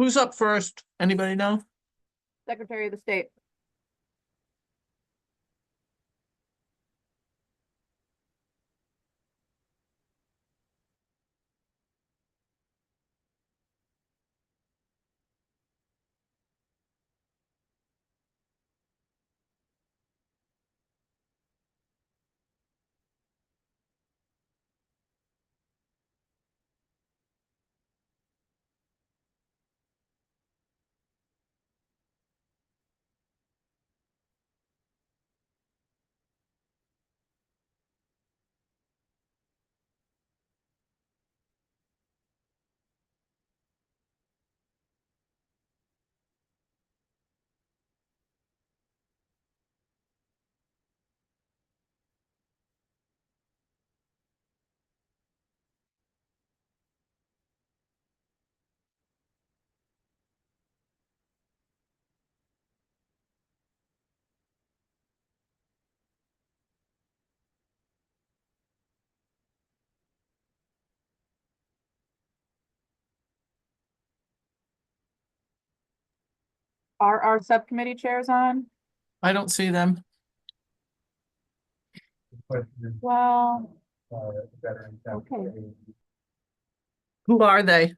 Who's up first? Anybody know? Secretary of the State. Are our subcommittee chairs on? I don't see them. Well, okay. Who are they?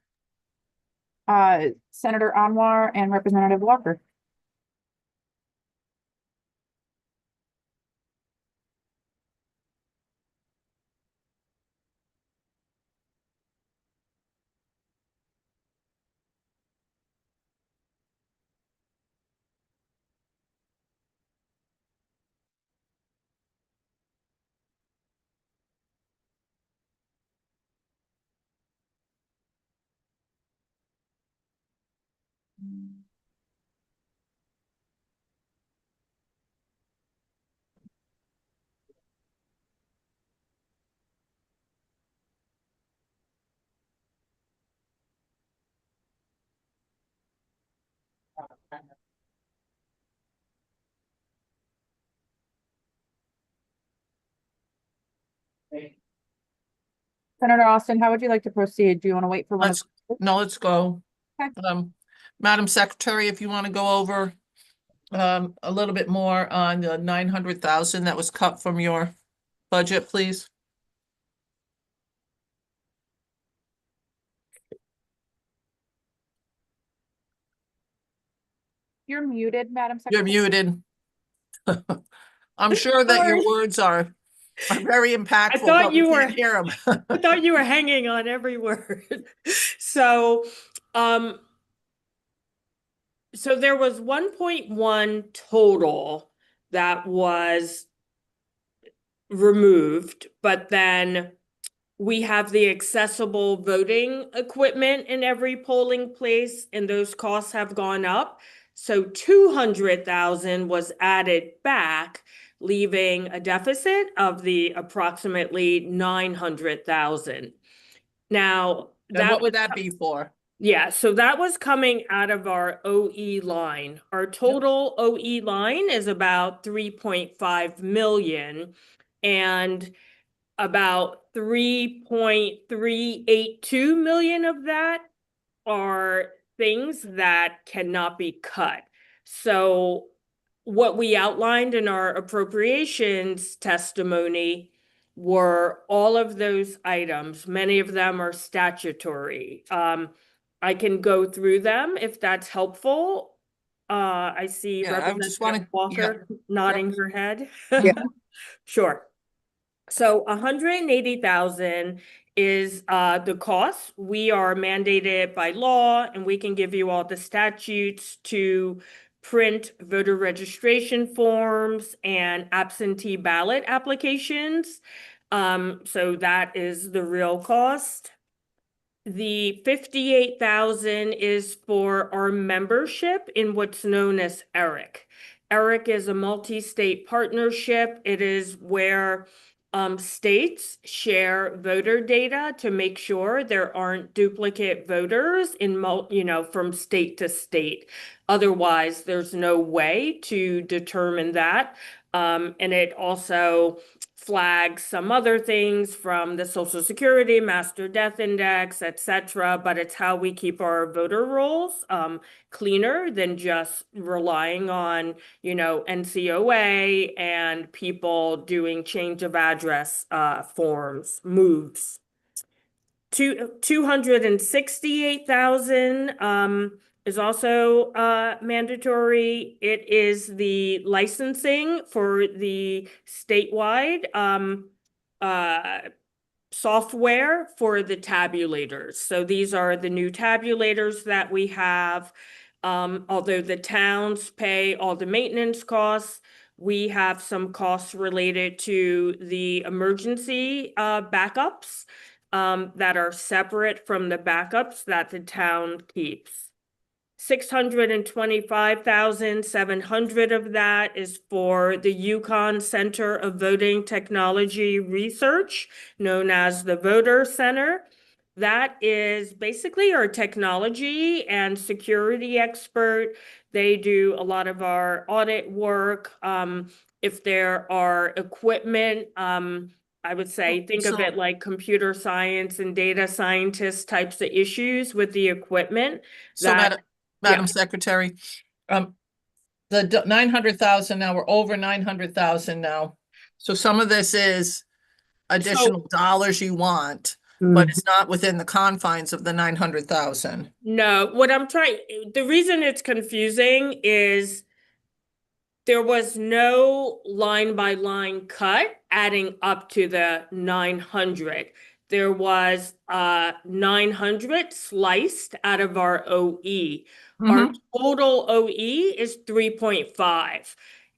Senator Anwar and Representative Walker. Senator Austin, how would you like to proceed? Do you want to wait for one? Let's go. Okay. Madam Secretary, if you want to go over a little bit more on the 900,000 that was cut from your budget, please. You're muted, Madam You're Secretary. muted. I'm sure that your words are very impactful. I thought you were hear them. I thought you were hanging on every word. So there was 1.1 total that was removed, but then we have the accessible voting equipment in every polling place, and those costs have gone up. So 200,000 was added back, leaving a deficit of the approximately 900,000. Now, what would that be for? Yeah, so that was coming out of our OE line. Our total OE line is about 3.5 million, and about 3.382 million of that are things that cannot be cut. So what we outlined in our appropriations testimony were all of those items. Many of them are statutory. I can go through them if that's helpful. I see Representative Walker nodding her head. Yeah. Sure. So 180,000 is the cost. We are mandated by law, and we can give you all the statutes to print voter registration forms and absentee ballot applications. So that is the real cost. The 58,000 is for our membership in what's known as ERIC. ERIC is a multi-state partnership. It is where states share voter data to make sure there aren't duplicate voters from state to state. Otherwise, there's no way to determine that. And it also flags some other things from the Social Security, Master Death Index, etc. But it's how we keep our voter rolls cleaner than just relying on, NCOA and people doing change of address forms, moves. 268,000 is also mandatory. It is the licensing for the statewide software for the tabulators. So these are the new tabulators that we have. Although the towns pay all the maintenance costs, we have some costs related to the emergency backups that are separate from the backups that the town keeps. 625,700 of that is for the Yukon Center of Voting Technology Research, known as the Voter Center. That is basically our technology and security expert. They do a lot of our audit work. If there are equipment, I would say, think of it like computer science and data scientist types of issues with the equipment. So Madam Secretary, the 900,000 now, we're over 900,000 now. So some of this is additional dollars you want, but it's not within the confines of the 900,000. No, the reason it's confusing is there was no line by line cut adding up to the 900. There was 900 sliced out of our OE. Our total OE is 3.5.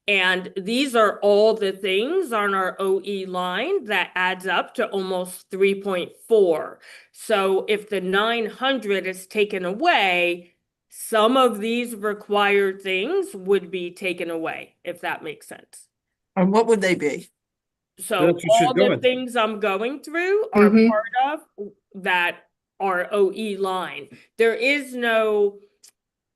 And these are all the things on our OE line that adds up to almost 3.4. So if the 900 is taken away, some of these required things would be taken away, if that makes sense. And what would they be? So all the things I'm going through are part of that our OE line.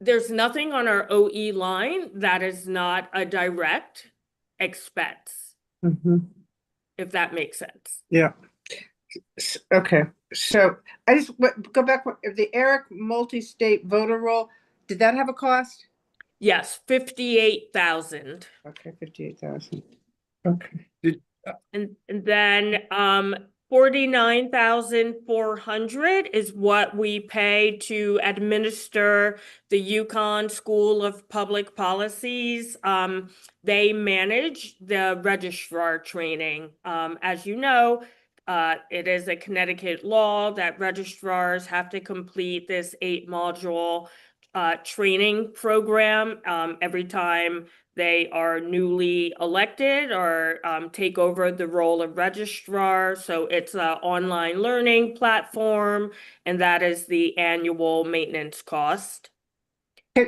There's nothing on our OE line that is not a direct expense, if that makes sense. Yeah. Okay. So I just go back. The Eric multi-state voter roll, did that have a cost? Yes, 58,000. Okay, 58,000. Okay. And then 49,400 is what we pay to administer the Yukon School of Public Policies. They manage the registrar training. As you know, it is a Connecticut law that registrars have to complete this 8-module training program every time they are newly elected or take over the role of registrar. So it's an online learning platform, and that is the annual maintenance cost.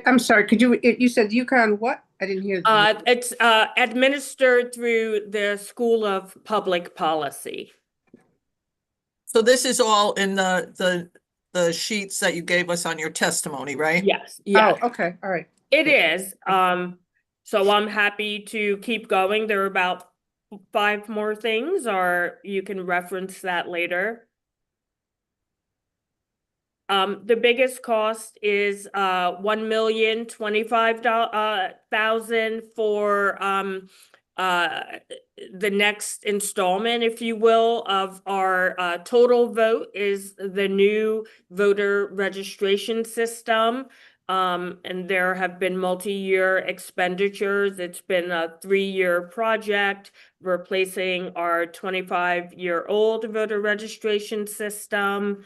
I'm sorry, you said Yukon what? I didn't hear. It's administered through the School of Public Policy. So this is all in the sheets that you gave us on your testimony, right? Yes. Yeah. Oh, okay. All right. It is. So I'm happy to keep going. There are about 5 more things, or you can reference that later. The biggest cost is $1,025,000 for the next installment, if you will, of our total vote is the new voter registration system. And there have been multi-year expenditures. It's been a 3-year project replacing our 25-year-old voter registration system.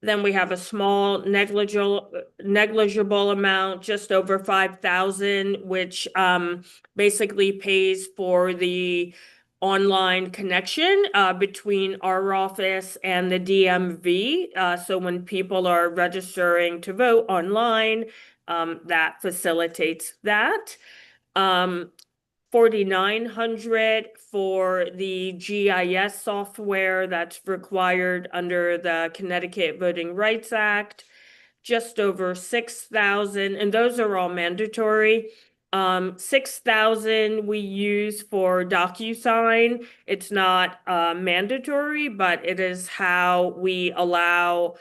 Then we have a small negligible amount, just over 5,000, which basically pays for the online connection between our office and the DMV. So when people are registering to vote online, that facilitates that. 4,900 for the GIS software that's required under the Connecticut Voting Rights Act. Just over 6,000, and those are all mandatory. 6,000 we use for DocuSign. It's not mandatory, but it is how we allow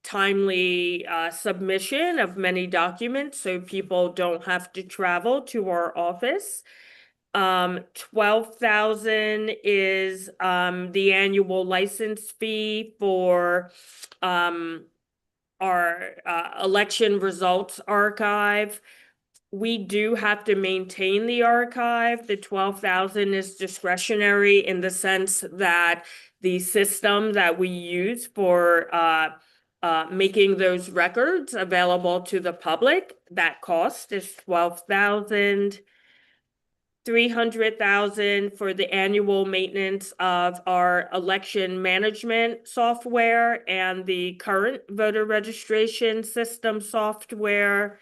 timely submission of many documents so people don't have to travel to our office. 12,000 is the annual license fee for our election results archive. We do have to maintain the archive. The 12,000 is discretionary in the sense that the system that we use for making those records available to the public, that cost is 12,000. 300,000 for the annual maintenance of our election management software and the current voter registration system software.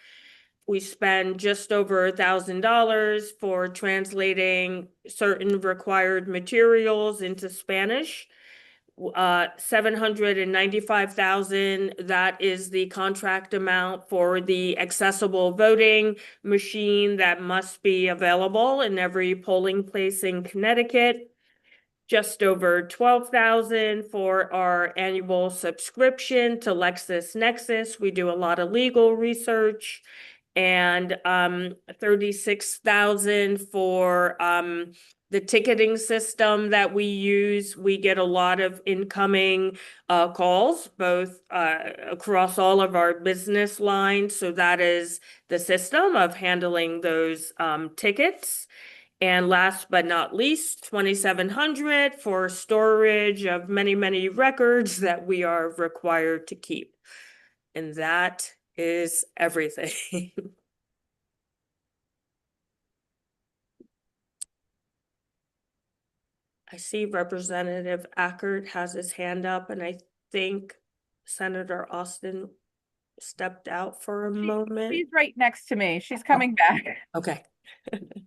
We spend just over $1,000 for translating certain required materials into Spanish. 795,000, that is the contract amount for the accessible voting machine that must be available in every polling place in Connecticut. Just over 12,000 for our annual subscription to LexisNexis. We do a lot of legal research. And 36,000 for the ticketing system that we use. We get a lot of incoming calls, both across all of our business lines. So that is the system of handling those tickets. And last but not least, 2,700 for storage of many, many records that we are required to keep. And that is everything. I see Representative Ackert has his hand up, and I think Senator Austin stepped out for a moment. She's right next to me. She's coming back. Okay.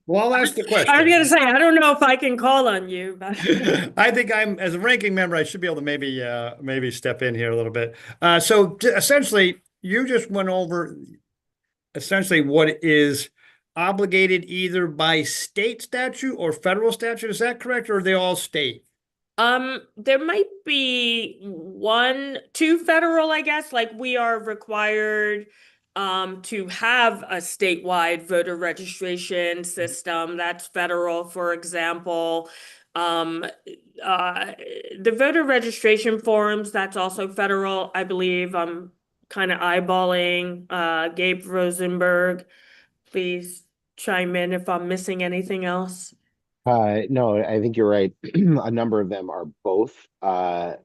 Well, I'll ask the question. I was gonna say, I don't know if I can call on you, but I think as a ranking member, I should be able to maybe step in here a little bit. So essentially, you just went over essentially what is obligated either by state statute or federal statute. Is that correct, or are they all state? There might be two federal, I guess, like we are required to have a statewide voter registration system. That's federal, for example. The voter registration forms, that's also federal, I believe. I'm kind of eyeballing Gabe Rosenberg. Please chime in if I'm missing anything else. No, I think you're right. A number of them are both. The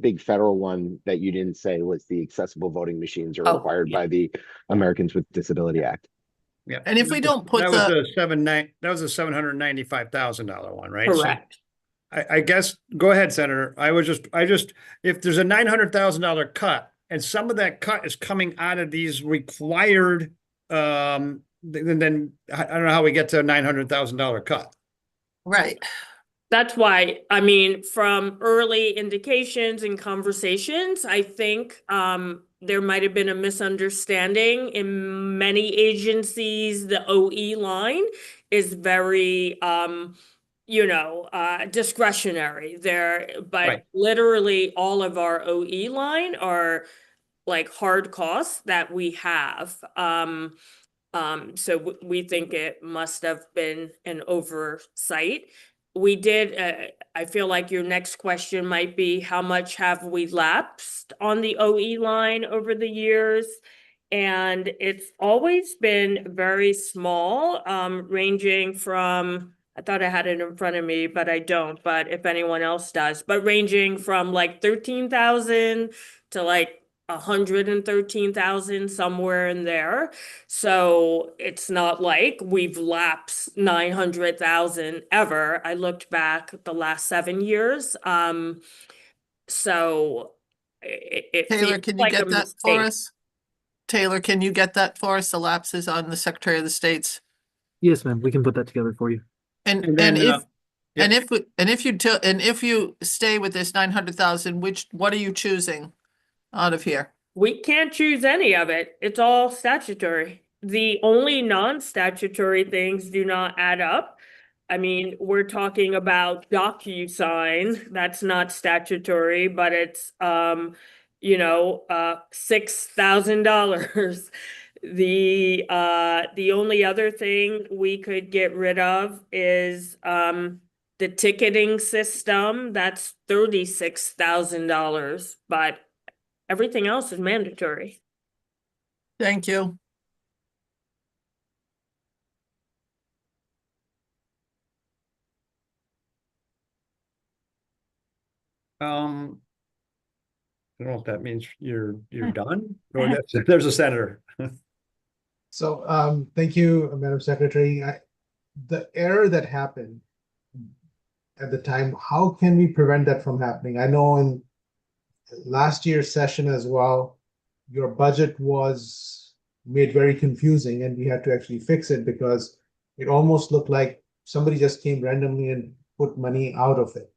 big federal one that you didn't say was the accessible voting machines are required by the Americans with Disability Act. Yeah. And if we don't put that was a $795,000 one, right? Correct. So I guess, go ahead, Senator. I just, if there's a $900,000 cut and some of that cut is coming out of these required, then I don't know how we get to a $900,000 cut. Right. That's why, I mean, from early indications and conversations, I think there might have been a misunderstanding in many agencies. The OE line is very, discretionary there, but Right. literally all of our OE line are like hard costs that we have. So we think it must have been an oversight. We did, I feel like your next question might be, how much have we lapsed on the OE line over the years? And it's always been very small, ranging from, I thought I had it in front of me, but I don't, but if anyone else does, but ranging from like 13,000 to like 113,000, somewhere in there. So it's not like we've lapsed 900,000 ever. I looked back the last 7 years. So it Taylor, feels can you like get a that for mistake. us? Taylor, can you get that for us? The lapses on the Secretary of the State's? Yes, ma'am. We can put that together for you. And And then, if you stay with this 900,000, what are you choosing out of here? We can't choose any of it. It's all statutory. the only non-statutory things do not add up. I mean, we're talking about DocuSign, that's not statutory, but it's, $6,000. The only other thing we could get rid of is, the ticketing system, that's $36,000, but everything else is mandatory. Thank you. I don't know if that means you're done, or there's a senator. So, thank you, Madam Secretary. The error that happened at the time, how can we prevent that from happening? I know in last year's session as well, your budget was made very confusing and we had to actually fix it because it almost looked like somebody just came randomly and put money out of it.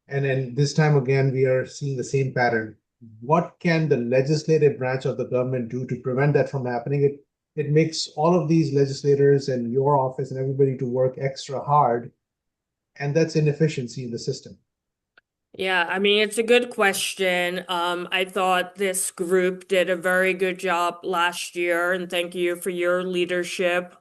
And then this time again, we are seeing the same pattern. What can the legislative branch of the government do to prevent that from happening? It makes all of these legislators and your office and everybody to work extra hard, and that's inefficiency in the system. Yeah, I mean, it's a good question. I thought this group did a very good job last year, and thank you for your leadership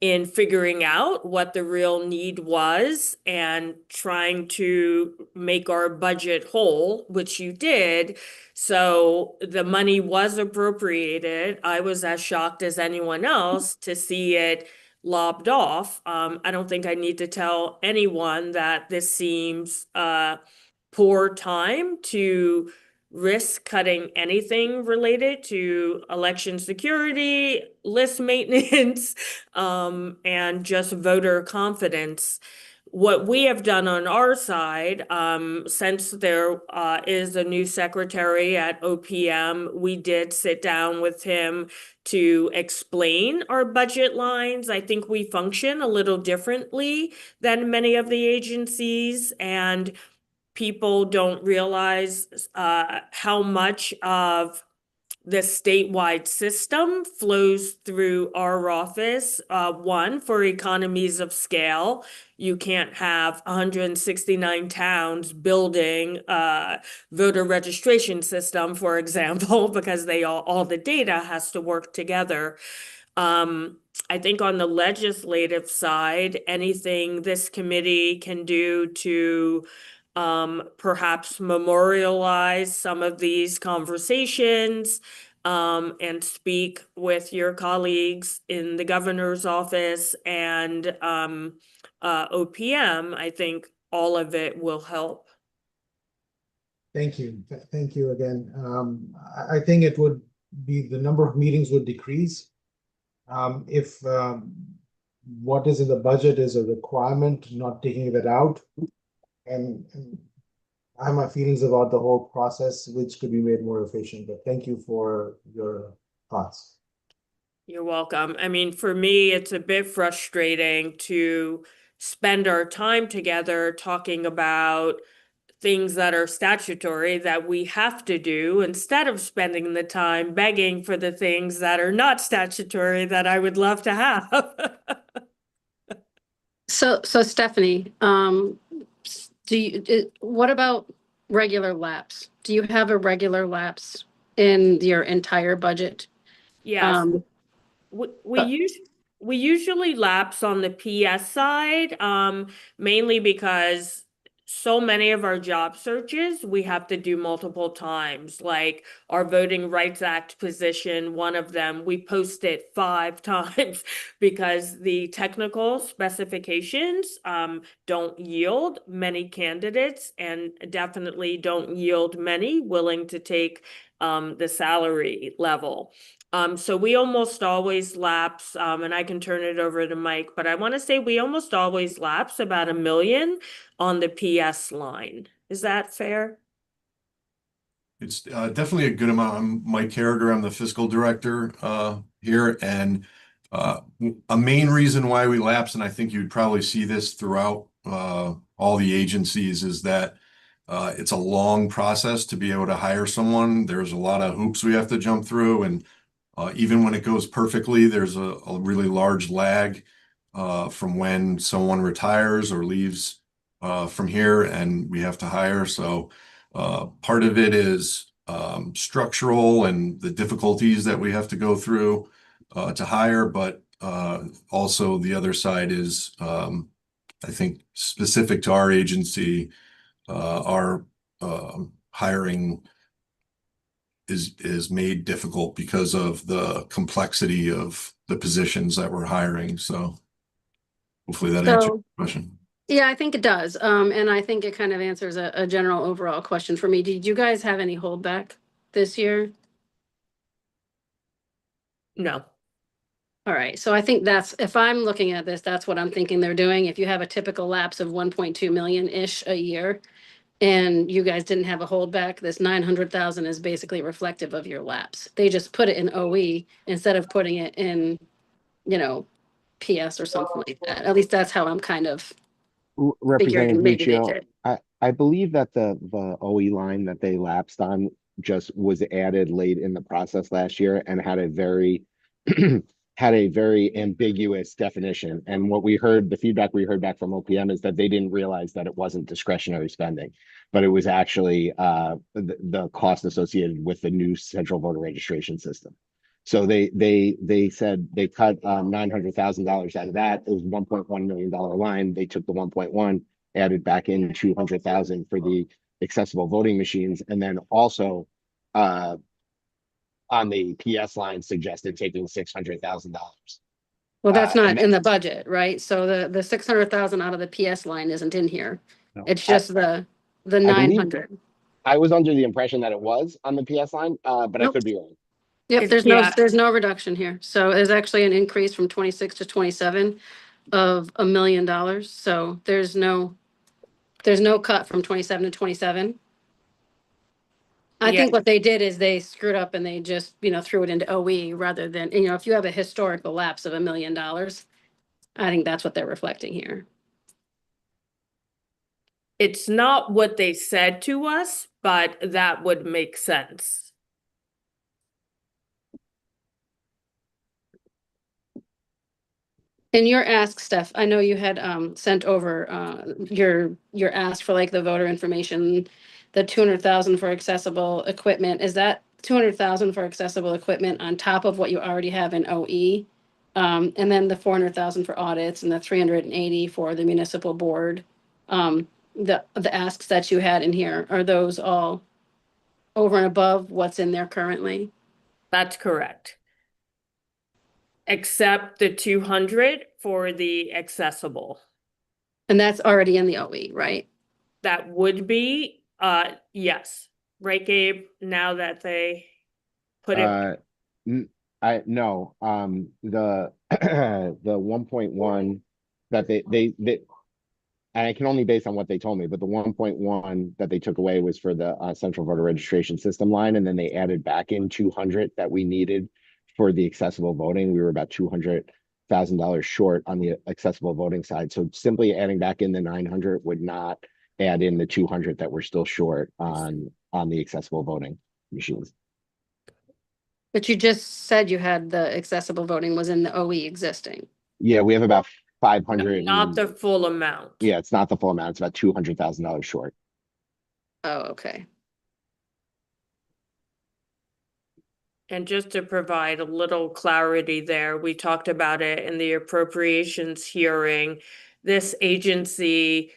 in figuring out what the real need was and trying to make our budget whole, which you did. So the money was appropriated. I was as shocked as anyone else to see it lobbed off. I don't think I need to tell anyone that this seems poor time to risk cutting anything related to election security, list maintenance, and just voter confidence. What we have done on our side, since there is a new secretary at OPM, we did sit down with him to explain our budget lines. I think we function a little differently than many of the agencies, and people don't realize how much of the statewide system flows through our office. One, for economies of scale, you can't have 169 towns building a voter registration system, for example, because all the data has to work together. I think on the legislative side, anything this committee can do to perhaps memorialize some of these conversations and speak with your colleagues in the governor's office and OPM, I think all of it will help. Thank you. Thank you again. I think it would be the number of meetings would decrease. If what is in the budget is a requirement, not taking that out. And I have my feelings about the whole process, which could be made more efficient, but thank you for your thoughts. You're welcome. I mean, for me, it's a bit frustrating to spend our time together talking about things that are statutory that we have to do instead of spending the time begging for the things that are not statutory that I would love to have. So Stephanie, what about regular lapse? Do you have a regular lapse in your entire budget? Yes. We usually lapse on the PS side, mainly because so many of our job searches we have to do multiple times. Like our Voting Rights Act position, one of them, we post it 5 times because the technical specifications don't yield many candidates and definitely don't yield many willing to take the salary level. So we almost always lapse, and I can turn it over to Mike, but I want to say we almost always lapse about $1 million on the PS line. Is that fair? It's definitely a good amount. I'm Mike Carragher. I'm the fiscal director here, and a main reason why we lapse, and I think you'd probably see this throughout all the agencies, is that it's a long process to be able to hire someone. There's a lot of hoops we have to jump through, and Even when it goes perfectly, there's a really large lag from when someone retires or leaves from here and we have to hire. So part of it is structural and the difficulties that we have to go through to hire, but also the other side is, I think, specific to our agency, our hiring is made difficult because of the complexity of the positions that we're hiring. So hopefully that answers your question. Yeah, I think it does. And I think it kind of answers a general overall question for me. Did you guys have any holdback this year? No. All right, so I think that's, if I'm looking at this, that's what I'm thinking they're doing. If you have a typical lapse of 1.2 million-ish a year, and you guys didn't have a holdback, this 900,000 is basically reflective of your lapse. They just put it in OE instead of putting it in, you know, PS or something like that. At least that's how I'm kind of Representative figuring maybe they Nuccio, did. I believe that the OE line that they lapsed on just was added late in the process last year and had a very had a very ambiguous definition. And what we heard, the feedback we heard back from OPM is that they didn't realize that it wasn't discretionary spending, but it was actually the cost associated with the new central voter registration system. So they said they cut $900,000 out of that. It was $1.1 million line. They took the 1.1, added back in 200,000 for the accessible voting machines, and then also on the PS line suggested taking $600,000. Well, that's and not in the budget, right? So the 600,000 out of the PS line isn't in here. No. It's just the believe- 900. I was under the impression that it was on the PS line, but I Nope. could be wrong. Yep, If- there's yeah. there's no reduction here. So there's actually an increase from 26 to 27 of $1 million. So there's no cut from 27 to 27. I Yeah. think what they did is they screwed up and they just, threw it into OE rather than, if you have a historical lapse of $1 million, I think that's what they're reflecting here. It's not what they said to us, but that would make sense. In your ask, Steph, I know you had sent over your ask for like the voter information, the 200,000 for accessible equipment. Is that 200,000 for accessible equipment on top of what you already have in OE? And then the 400,000 for audits and the 380 for the municipal board. The asks that you had in here, are those all over and above what's in there currently? That's correct. Except the 200 for the accessible. And that's already in the OE, right? That would be, yes. Right, Gabe, now that they put it, The the 1.1 that they and I can only base on what they told me, but the 1.1 that they took away was for the central voter registration system line, and then they added back in 200 that we needed for the accessible voting. We were about $200,000 short on the accessible voting side. So simply adding back in the 900 would not add in the 200 that we're still short on the accessible voting machines. But you just said you had the accessible voting was in the OE existing. Yeah, we have about 500. not the full amount. Yeah, it's not the full amount. It's about $200,000 short. Oh, okay. And just to provide a little clarity there, we talked about it in the appropriations hearing. This agency,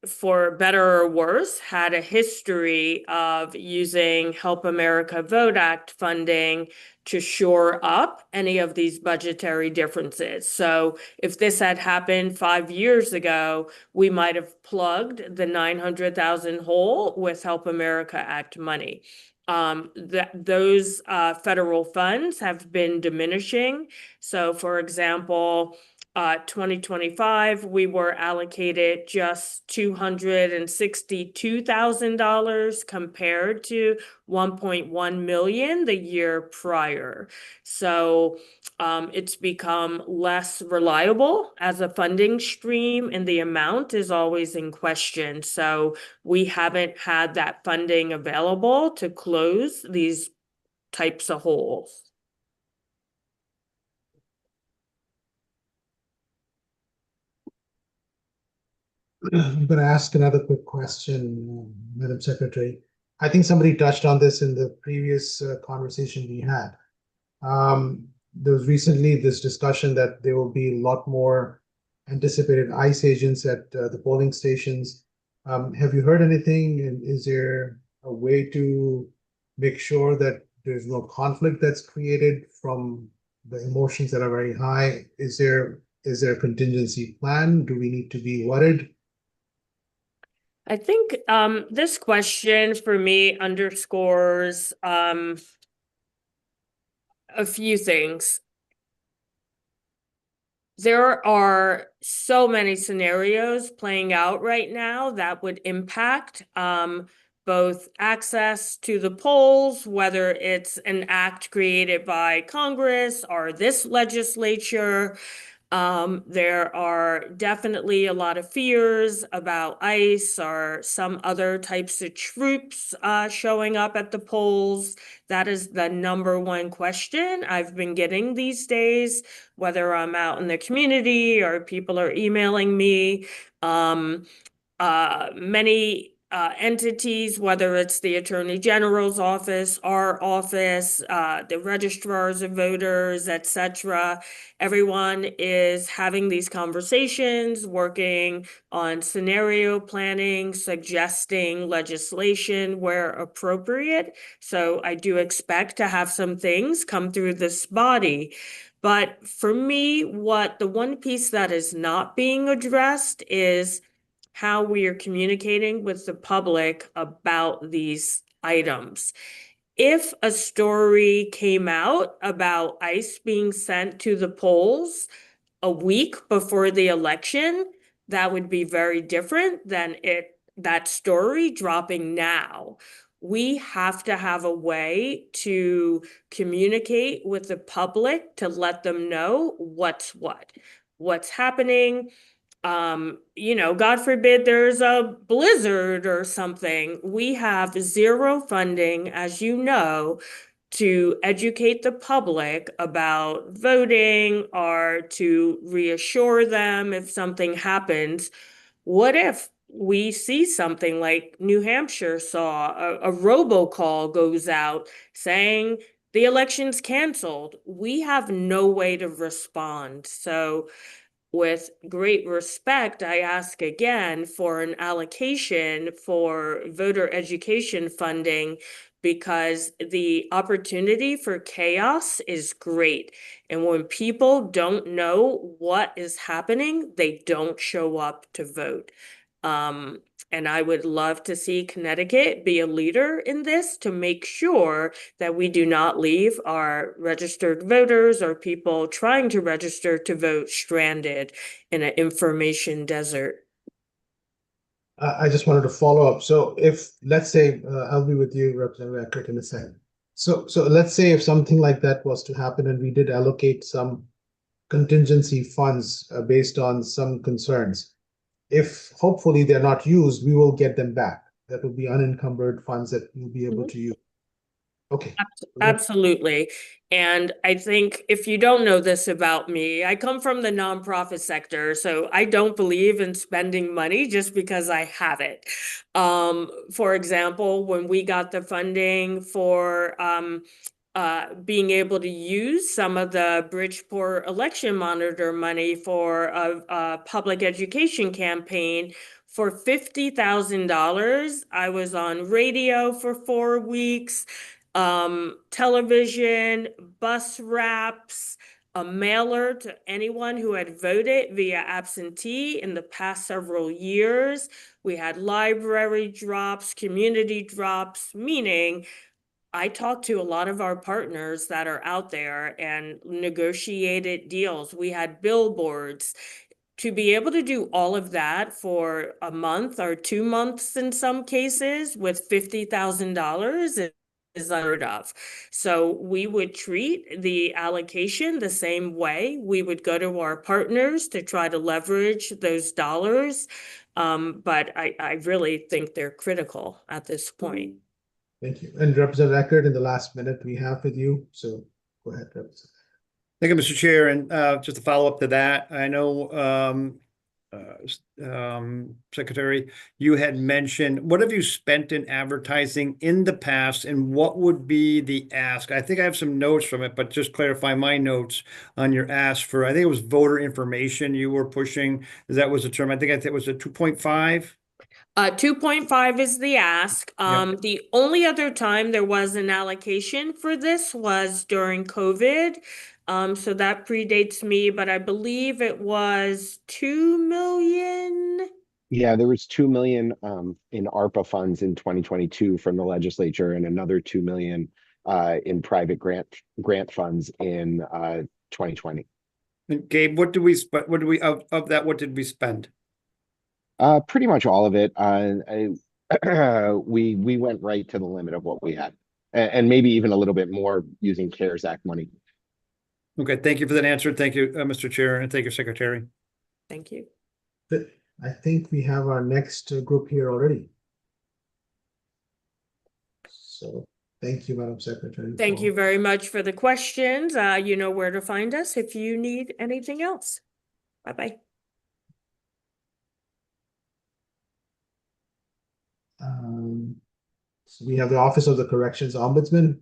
for better or worse, had a history of using Help America Vote Act funding to shore up any of these budgetary differences. So if this had happened 5 years ago, we might have plugged the 900,000 hole with Help America Act money. Those federal funds have been diminishing. So for example, 2025, we were allocated just $262,000 compared to 1.1 million the year prior. So it's become less reliable as a funding stream, and the amount is always in question. So we haven't had that funding available to close these types of holes. I'm going to ask another quick question, Madam Secretary. I think somebody touched on this in the previous conversation we had. There was recently this discussion that there will be a lot more anticipated ICE agents at the polling stations. Have you heard anything? And is there a way to make sure that there's no conflict that's created from the emotions that are very high? Is there a contingency plan? Do we need to be worried? I think this question for me underscores a few things. There are so many scenarios playing out right now that would impact both access to the polls, whether it's an act created by Congress or this legislature. There are definitely a lot of fears about ICE or some other types of troops showing up at the polls. That is the number one question I've been getting these days, whether I'm out in the community or people are emailing me. Many entities, whether it's the Attorney General's office, our office, the registrars of voters, etc. Everyone is having these conversations, working on scenario planning, suggesting legislation where appropriate. So I do expect to have some things come through this body. But for me, the one piece that is not being addressed is how we are communicating with the public about these items. If a story came out about ICE being sent to the polls a week before the election, that would be very different than that story dropping now. We have to have a way to communicate with the public to let them know what's happening. God forbid there's a blizzard or something. We have zero funding, as you know, to educate the public about voting or to reassure them if something happens. What if we see something like New Hampshire saw, a robocall goes out saying the election's canceled? We have no way to respond. So with great respect, I ask again for an allocation for voter education funding, because the opportunity for chaos is great. And when people don't know what is happening, they don't show up to vote. And I would love to see Connecticut be a leader in this to make sure that we do not leave our registered voters or people trying to register to vote stranded in an information desert. I just wanted to follow up. So if, let's say, I'll be with you, Representative Eckert, in a second. So let's say if something like that was to happen and we did allocate some contingency funds based on some concerns, if hopefully they're not used, we will get them back. That will be unencumbered funds that we'll be able to use. Okay. Absolutely. And I think if you don't know this about me, I come from the nonprofit sector, so I don't believe in spending money just because I have it. For example, when we got the funding for being able to use some of the Bridgeport election monitor money for a public education campaign for $50,000, I was on radio for 4 weeks. Television, bus wraps, a mailer to anyone who had voted via absentee in the past several years. We had library drops, community drops, meaning I talked to a lot of our partners that are out there and negotiated deals. We had billboards. To be able to do all of that for a month or 2 months in some cases with $50,000 is unheard of. So we would treat the allocation the same way. We would go to our partners to try to leverage those dollars. But I really think they're critical at this point. Thank you. And Representative Eckert, in the last minute we have with you, so go ahead, Representative. Thank you, Mr. Chair. And just to follow up to that, I know, Secretary, you had mentioned, what have you spent in advertising in the past and what would be the ask? I think I have some notes from it, but just clarify my notes on your ask for, I think it was voter information you were pushing. That was the term. I think it was a 2.5. 2.5 is the ask. The only other time there was an allocation for this was during COVID. So that predates me, but I believe it was 2 million. Yeah, there was 2 million in ARPA funds in 2022 from the legislature and another 2 million in private grant funds in 2020. And Gabe, what did we of that, what did we spend? Pretty much all of it. We went right to the limit of what we had, and maybe even a little bit more using CARES Act money. Okay, thank you for that answer. Thank you, Mr. Chair, and thank you, Secretary. Thank you. Good. I think we have our next group here already. So thank you, Madam Secretary. Thank you very much for the questions. You know where to find us if you need anything else. Bye-bye. So we have the Office of the Corrections Ombudsman.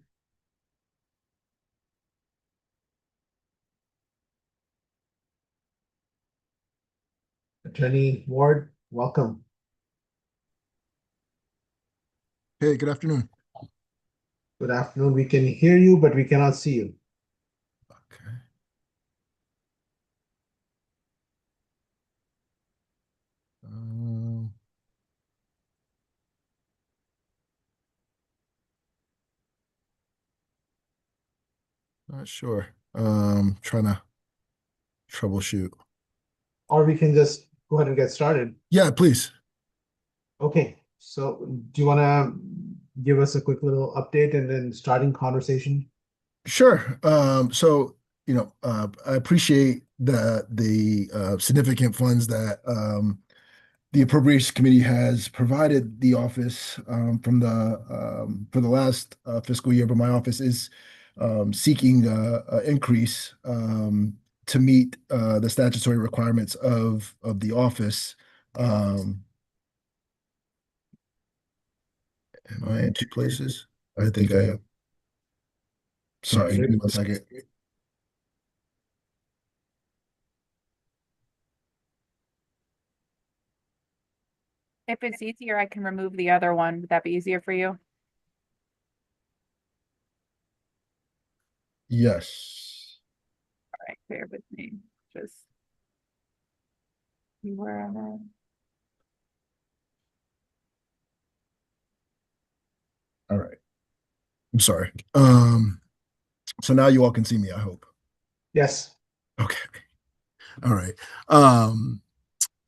Attorney Ward, welcome. Hey, good afternoon. Good afternoon. We can hear you, but we cannot see you. Okay. Not sure. Trying to troubleshoot. Or we can just go ahead and get started. Yeah, please. Okay, so do you want to give us a quick little update and then starting conversation? Sure. So I appreciate the significant funds that the Appropriations Committee has provided the office from for the last fiscal year, but my office is seeking an increase to meet the statutory requirements of the office. Am I in two places? I think I am. Sorry, give me 1 second. If it's easier, I can remove the other one. Would that be easier for you? Yes. All right, bear with me. Just where am I? All right. I'm sorry. So now you all can see me, I hope. Yes. Okay. All right.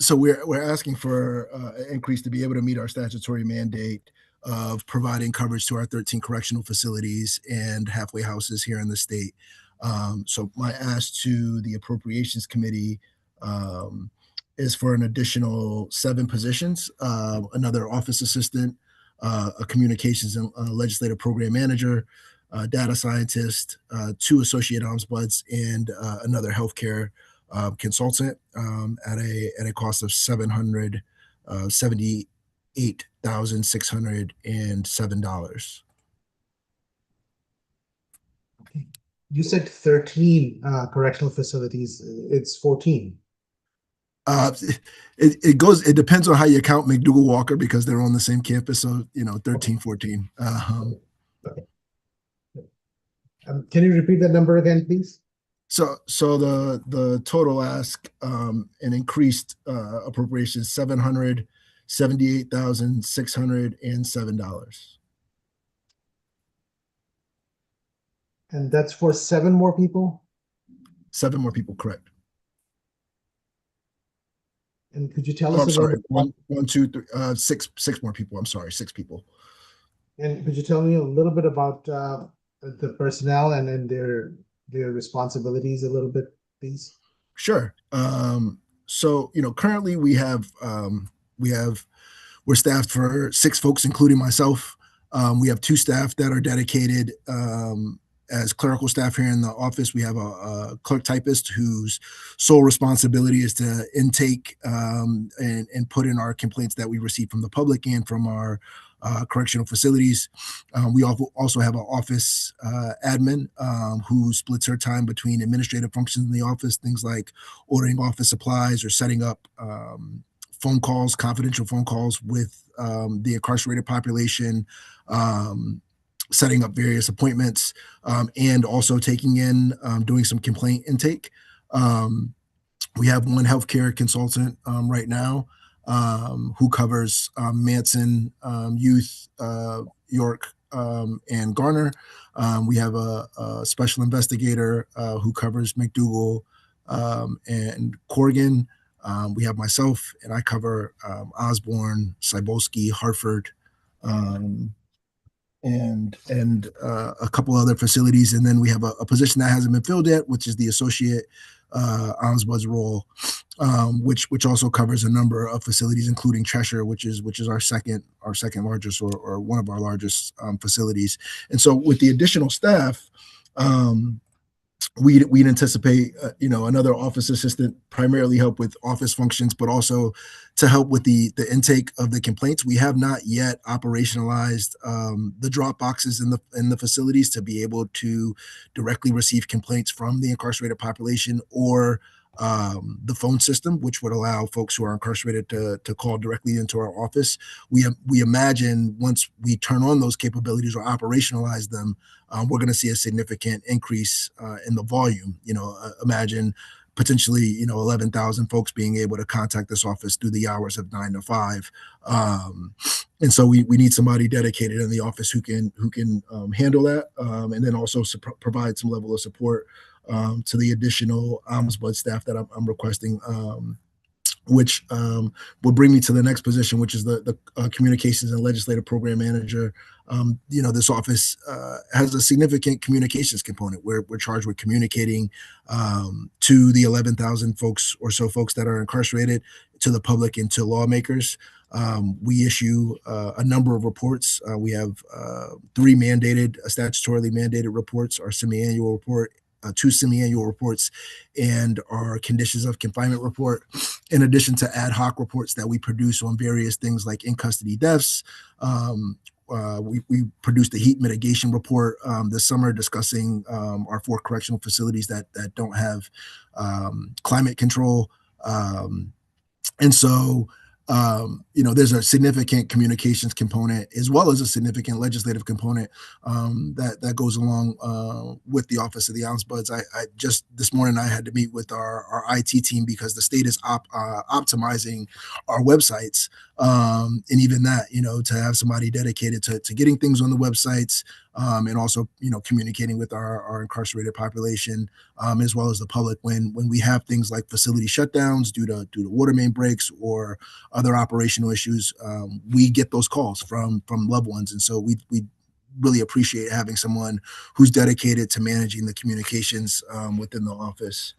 So we're asking for an increase to be able to meet our statutory mandate of providing coverage to our 13 correctional facilities and halfway houses here in the state. So my ask to the Appropriations Committee is for an additional 7 positions, another office assistant, a communications and legislative program manager, data scientist, 2 associate ombudsmen, and another healthcare consultant at a cost of $778,607. Okay. You said 13 correctional facilities. It's 14. It depends on how you count McDougal Walker because they're on the same campus. So 13, 14. Okay. Can you repeat that number again, please? So the total ask an increased appropriation $778,607. And that's for 7 more people? 7 more people, correct. And could you tell us? I'm sorry, one, 2, 3, 6 more people. I'm sorry, 6 people. And could you tell me a little bit about the personnel and their responsibilities a little bit, please? Sure. So currently we're staffed for 6 folks, including myself. We have 2 staff that are dedicated as clerical staff here in the office. We have a clerk typist whose sole responsibility is to intake and put in our complaints that we receive from the public and from our correctional facilities. We also have an office admin who splits her time between administrative functions in the office, things like ordering office supplies or setting up phone calls, confidential phone calls with the incarcerated population, setting up various appointments, and also taking in, doing some complaint intake. We have one healthcare consultant right now who covers Manson, Youth, York, and Garner. We have a special investigator who covers McDougal and Corrigan. We have myself, and I cover Osborne, Cybulski, Hartford, and a couple other facilities. And then we have a position that hasn't been filled yet, which is the associate ombuds role, which also covers a number of facilities, including Cheshire, which is our second largest or one of our largest facilities. And so with the additional staff, we'd anticipate another office assistant primarily help with office functions, but also to help with the intake of the complaints. We have not yet operationalized the drop boxes in the facilities to be able to directly receive complaints from the incarcerated population, or the phone system, which would allow folks who are incarcerated to call directly into our office. We imagine once we turn on those capabilities or operationalize them, we're going to see a significant increase in the volume. Imagine potentially 11,000 folks being able to contact this office through the hours of 9 to 5. And so we need somebody dedicated in the office who can handle that, and then also provide some level of support to the additional ombudsman staff that I'm requesting, which will bring me to the next position, which is the communications and legislative program manager. This office has a significant communications component. We're charged with communicating to the 11,000 folks that are incarcerated, to the public, and to lawmakers. We issue a number of reports. We have 3 statutorily mandated reports: our semi-annual report, 2 semi-annual reports, and our conditions of confinement report, in addition to ad hoc reports that we produce on various things like in custody deaths. We produced a heat mitigation report this summer discussing our 4 correctional facilities that don't have climate control. And so there's a significant communications component as well as a significant legislative component that goes along with the Office of the Ombudsman. I just this morning I had to meet with our IT team because the state is optimizing our websites, and even that, to have somebody dedicated to getting things on the websites, and also communicating with our incarcerated population, as well as the public when we have things like facility shutdowns due to water main breaks or other operational issues. We get those calls from loved ones, and so we really appreciate having someone who's dedicated to managing the communications within the office.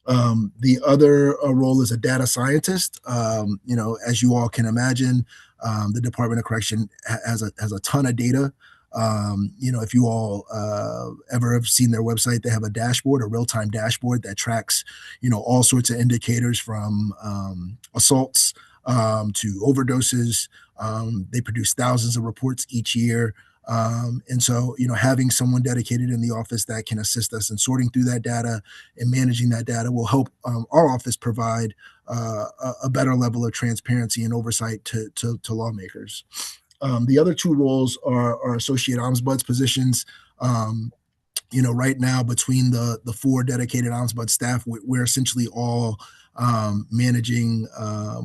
The other role is a data scientist. As you all can imagine, the Department of Correction has a ton of data. If you all ever have seen their website, they have a dashboard, a real-time dashboard that tracks, all sorts of indicators from assaults to overdoses. They produce thousands of reports each year. And so, having someone dedicated in the office that can assist us in sorting through that data and managing that data will help our office provide a better level of transparency and oversight to lawmakers. The other 2 roles are associate ombudsman positions. Right now between the 4 dedicated ombudsman staff, we're essentially all managing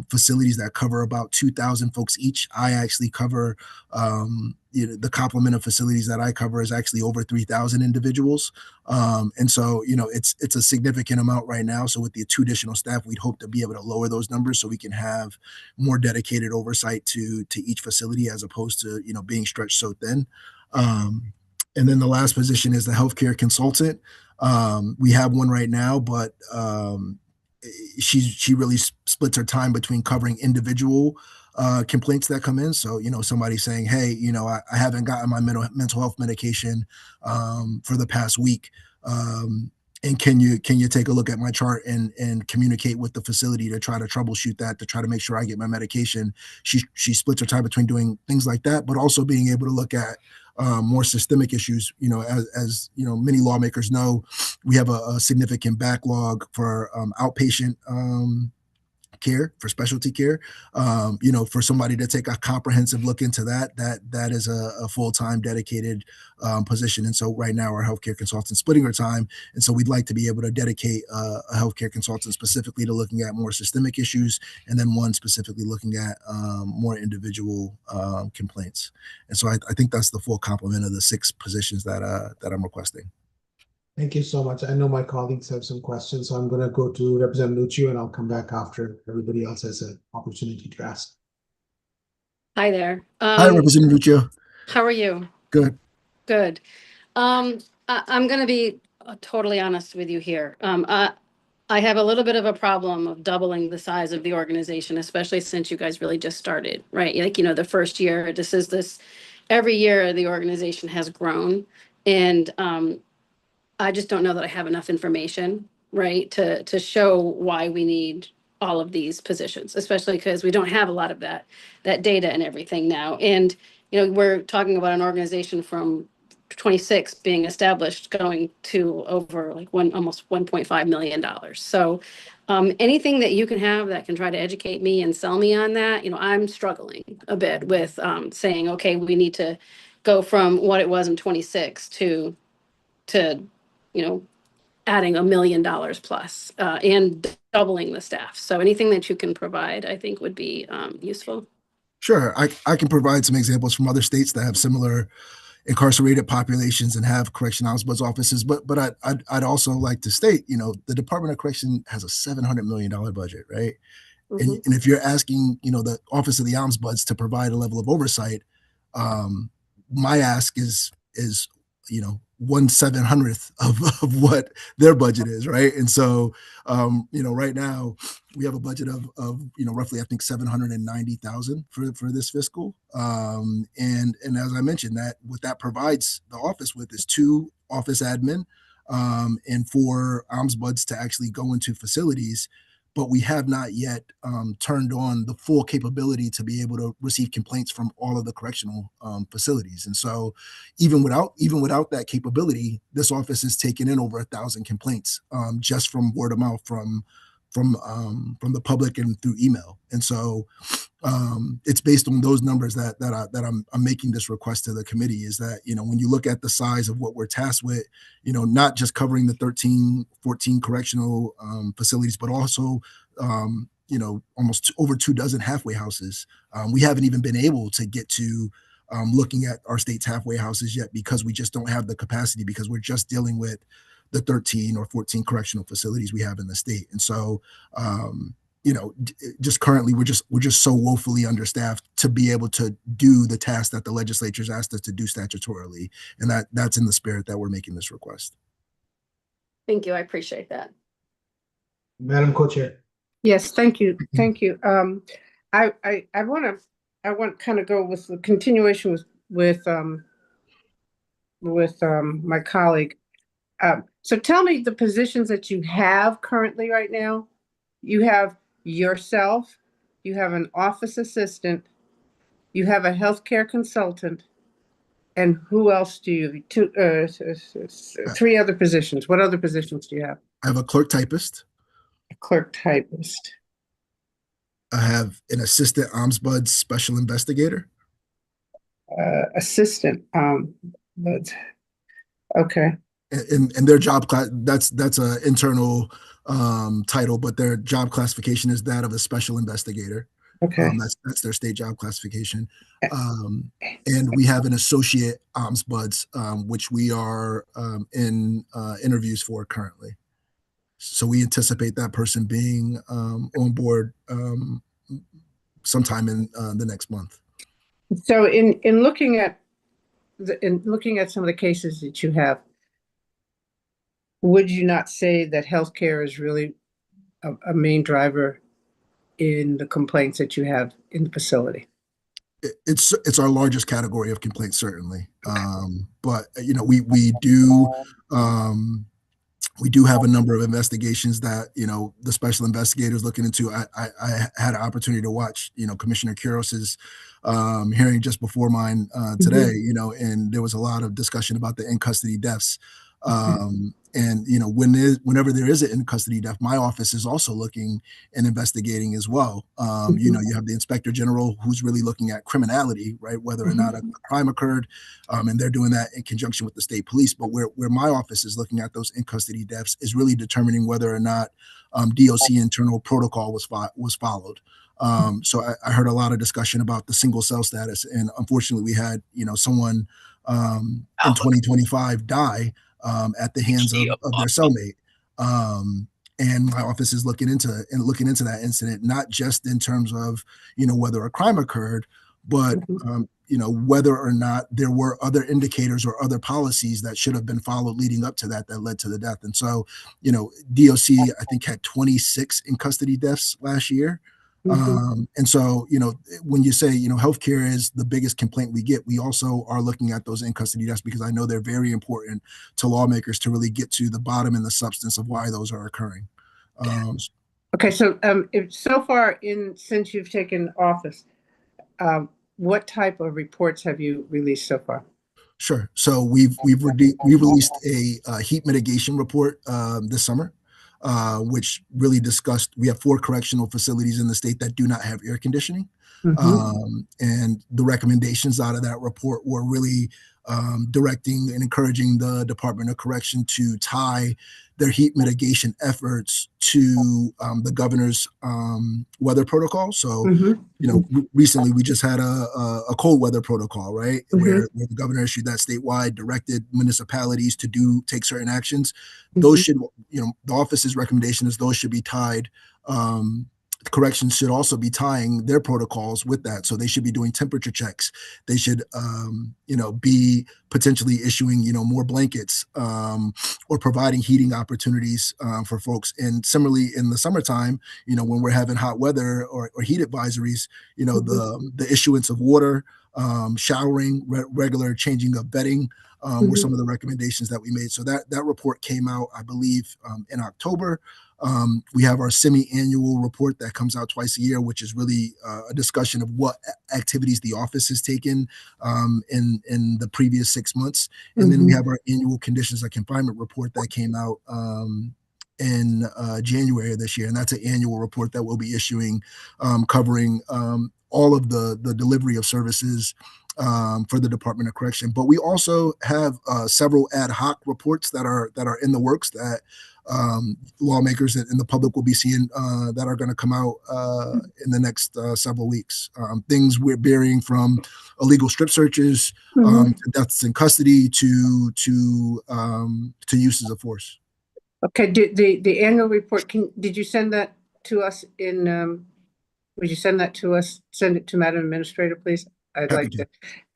facilities that cover about 2,000 folks each. I actually cover the complement of facilities that I cover is actually over 3,000 individuals. And so, it's a significant amount right now. So with the 2 additional staff, we'd hope to be able to lower those numbers so we can have more dedicated oversight to each facility as opposed to, being stretched so thin. And then the last position is the healthcare consultant. We have one right now, but she really splits her time between covering individual complaints that come in. So, somebody saying, hey, I haven't gotten my mental health medication for the past week. And can you take a look at my chart and communicate with the facility to try to troubleshoot that, to try to make sure I get my medication? She splits her time between doing things like that, but also being able to look at more systemic issues. As many lawmakers know, we have a significant backlog for outpatient care, for specialty care. For somebody to take a comprehensive look into that is a full-time dedicated position. And so right now our healthcare consultant's splitting her time. And so we'd like to be able to dedicate a healthcare consultant specifically to looking at more systemic issues, and then one specifically looking at more individual complaints. And so I think that's the full complement of the 6 positions that I'm requesting. Thank you so much. I know my colleagues have some questions, so I'm going to go to Representative Nuccio, and I'll come back after everybody else has an opportunity to ask. Hi there. Hi, Representative Nuccio. How are you? Good. Good. I'm going to be totally honest with you here. I have a little bit of a problem of doubling the size of the organization, especially since you guys really just started, right? Like, the first year, every year the organization has grown. And I just don't know that I have enough information, right, to show why we need all of these positions, especially because we don't have a lot of that data and everything now. And, we're talking about an organization from 26 being established going to over like almost $1.5 million. So anything that you can have that can try to educate me and sell me on that, I'm struggling a bit with saying, okay, we need to go from what it was in 26 to adding $1 million plus and doubling the staff. So anything that you can provide, I think would be useful. Sure. I can provide some examples from other states that have similar incarcerated populations and have correction ombudsman's offices. But I'd also like to state, the Department of Correction has a $700 million budget, right? Mhm. And if you're asking, the Office of the Ombudsman to provide a level of oversight, my ask is 1/700th of what their budget is, right? And so, right now we have a budget of roughly, I think, 790,000 for this fiscal. And as I mentioned, that what that provides the office with is 2 office admin and 4 ombudsmen to actually go into facilities. But we have not yet turned on the full capability to be able to receive complaints from all of the correctional facilities. And so even without that capability, this office has taken in over 1,000 complaints just from word of mouth from the public and through email. And so it's based on those numbers that I'm making this request to the committee, is that, when you look at the size of what we're tasked with, not just covering the 14 correctional facilities, but also, almost over 24 halfway houses. We haven't even been able to get to looking at our state's halfway houses yet, because we just don't have the capacity, because we're just dealing with the 13 or 14 correctional facilities we have in the state. And so, just currently we're just so woefully understaffed to be able to do the task that the legislature's asked us to do statutorily. And that's in the spirit that we're making this request. Thank you. I appreciate that. Madam Co-Chair. Yes, thank you. Thank you. I want to kind of go with the continuation with my colleague. So tell me the positions that you have currently right now. You have yourself, you have an office assistant, you have a healthcare consultant, and who else do you have? 3 other positions. What other positions do you have? I have a clerk typist. A clerk typist. I have an assistant ombudsman special investigator. Assistant, but okay. And their job class, that's a internal title, but their job classification is that of a special investigator. Okay. That's their state job classification. And we have an associate ombudsman, which we are in interviews for currently. So we anticipate that person being on board sometime in the next month. So in looking at some of the cases that you have, would you not say that healthcare is really a main driver in the complaints that you have in the facility? It's our largest category of complaints, certainly. But you know, we do have a number of investigations that, you know, the special investigators looking into. I had an opportunity to watch, you know, Commissioner Kuros's hearing just before mine today, you know, and there was a lot of discussion about the in custody deaths. And you know, whenever there is an in custody death, my office is also looking and investigating as well. You know, you have the inspector general who's really looking at criminality, right? Whether or not a crime occurred, and they're doing that in conjunction with the state police. But where my office is looking at those in custody deaths is really determining whether or not DOC internal protocol was followed. So I heard a lot of discussion about the single cell status, and unfortunately, we had, you know, someone in 2025 die at the hands of their cellmate. And my office is looking into that incident, not just in terms of, you know, whether a crime occurred, but you know, whether or not there were other indicators or other policies that should have been followed leading up to that led to the death. And so, you know, DOC I think had 26 in custody deaths last year. And so, you know, when you say, you know, healthcare is the biggest complaint we get, we also are looking at those in custody deaths because I know they're very important to lawmakers to really get to the bottom and the substance of why those are occurring. Okay, so if so far since you've taken office, what type of reports have you released so far? Sure. So we've released a heat mitigation report this summer. Which really discussed, we have 4 correctional facilities in the state that do not have air conditioning. And the recommendations out of that report were really directing and encouraging the Department of Correction to tie their heat mitigation efforts to the governor's weather protocol. So, you know, recently we just had a cold weather protocol, right? Where the governor issued that statewide, directed municipalities to take certain actions. Those should, you know, the office's recommendation is those should be tied. Corrections should also be tying their protocols with that. So they should be doing temperature checks. They should, you know, be potentially issuing, you know, more blankets or providing heating opportunities for folks. And similarly, in the summertime, you know, when we're having hot weather or heat advisories, you know, the issuance of water, showering, regular changing of bedding were some of the recommendations that we made. So that report came out, I believe, in October. We have our semi-annual report that comes out twice a year, which is really a discussion of what activities the office has taken in the previous 6 months. And then we have our annual conditions of confinement report that came out in January of this year. And that's an annual report that we'll be issuing, covering all of the delivery of services for the Department of Correction. But we also have several ad hoc reports that are in the works that lawmakers and the public will be seeing that are going to come out in the next several weeks. Things we're varying from illegal strip searches to deaths in custody to uses of force. Okay, the annual report, did you send that to us would you send that to us? Send it to Madam Administrator, please. I'd like to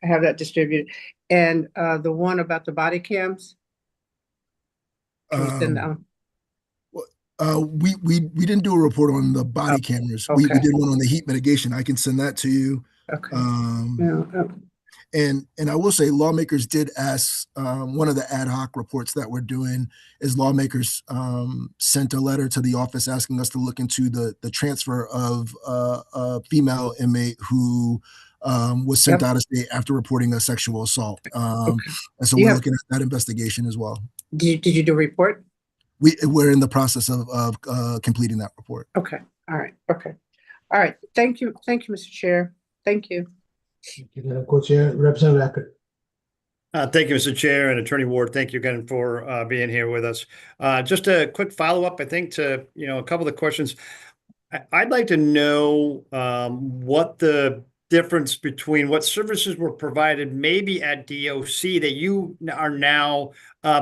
have that distributed. And the one about the body cams? Can you send that one? We didn't do a report on the body cameras. We did one on the heat mitigation. I can send that to you. And I will say lawmakers did ask, one of the ad hoc reports that we're doing is lawmakers sent a letter to the office asking us to look into the transfer of a female inmate who was sent out of state after reporting a sexual assault. And so we're looking at that investigation as well. Did you do a report? We're in the process of completing that report. Okay. All right. Okay. All right. Thank you. Thank you, Mr. Chair. Thank you. Thank you, Co-Chair. Representative Acker. Thank you, Mr. Chair, and Attorney Ward. Thank you again for being here with us. Just a quick follow-up, I think, to a couple of questions. I'd like to know what the difference between what services were provided maybe at DOC that you are now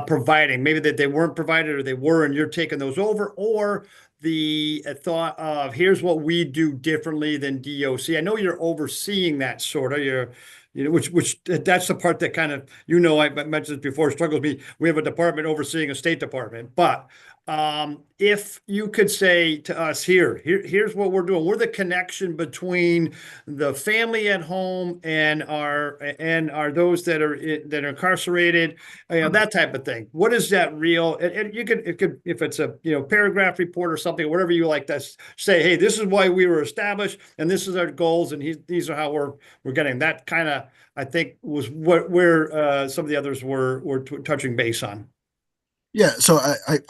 providing, maybe that they weren't provided or they were and you're taking those over, or the thought of here's what we do differently than DOC. I know you're overseeing that sort of, which that's the part that kind of, I mentioned this before, struggles me. We have a department overseeing a state department, but if you could say to us here's what we're doing. We're the connection between the family at home and our those that are incarcerated, that type of thing. What is that real? And you could, if it's a, paragraph report or something, whatever you like to say, hey, this is why we were established and this is our goals and these are how we're getting. That kind of, I think, was where some of the others were touching base on. Yeah, so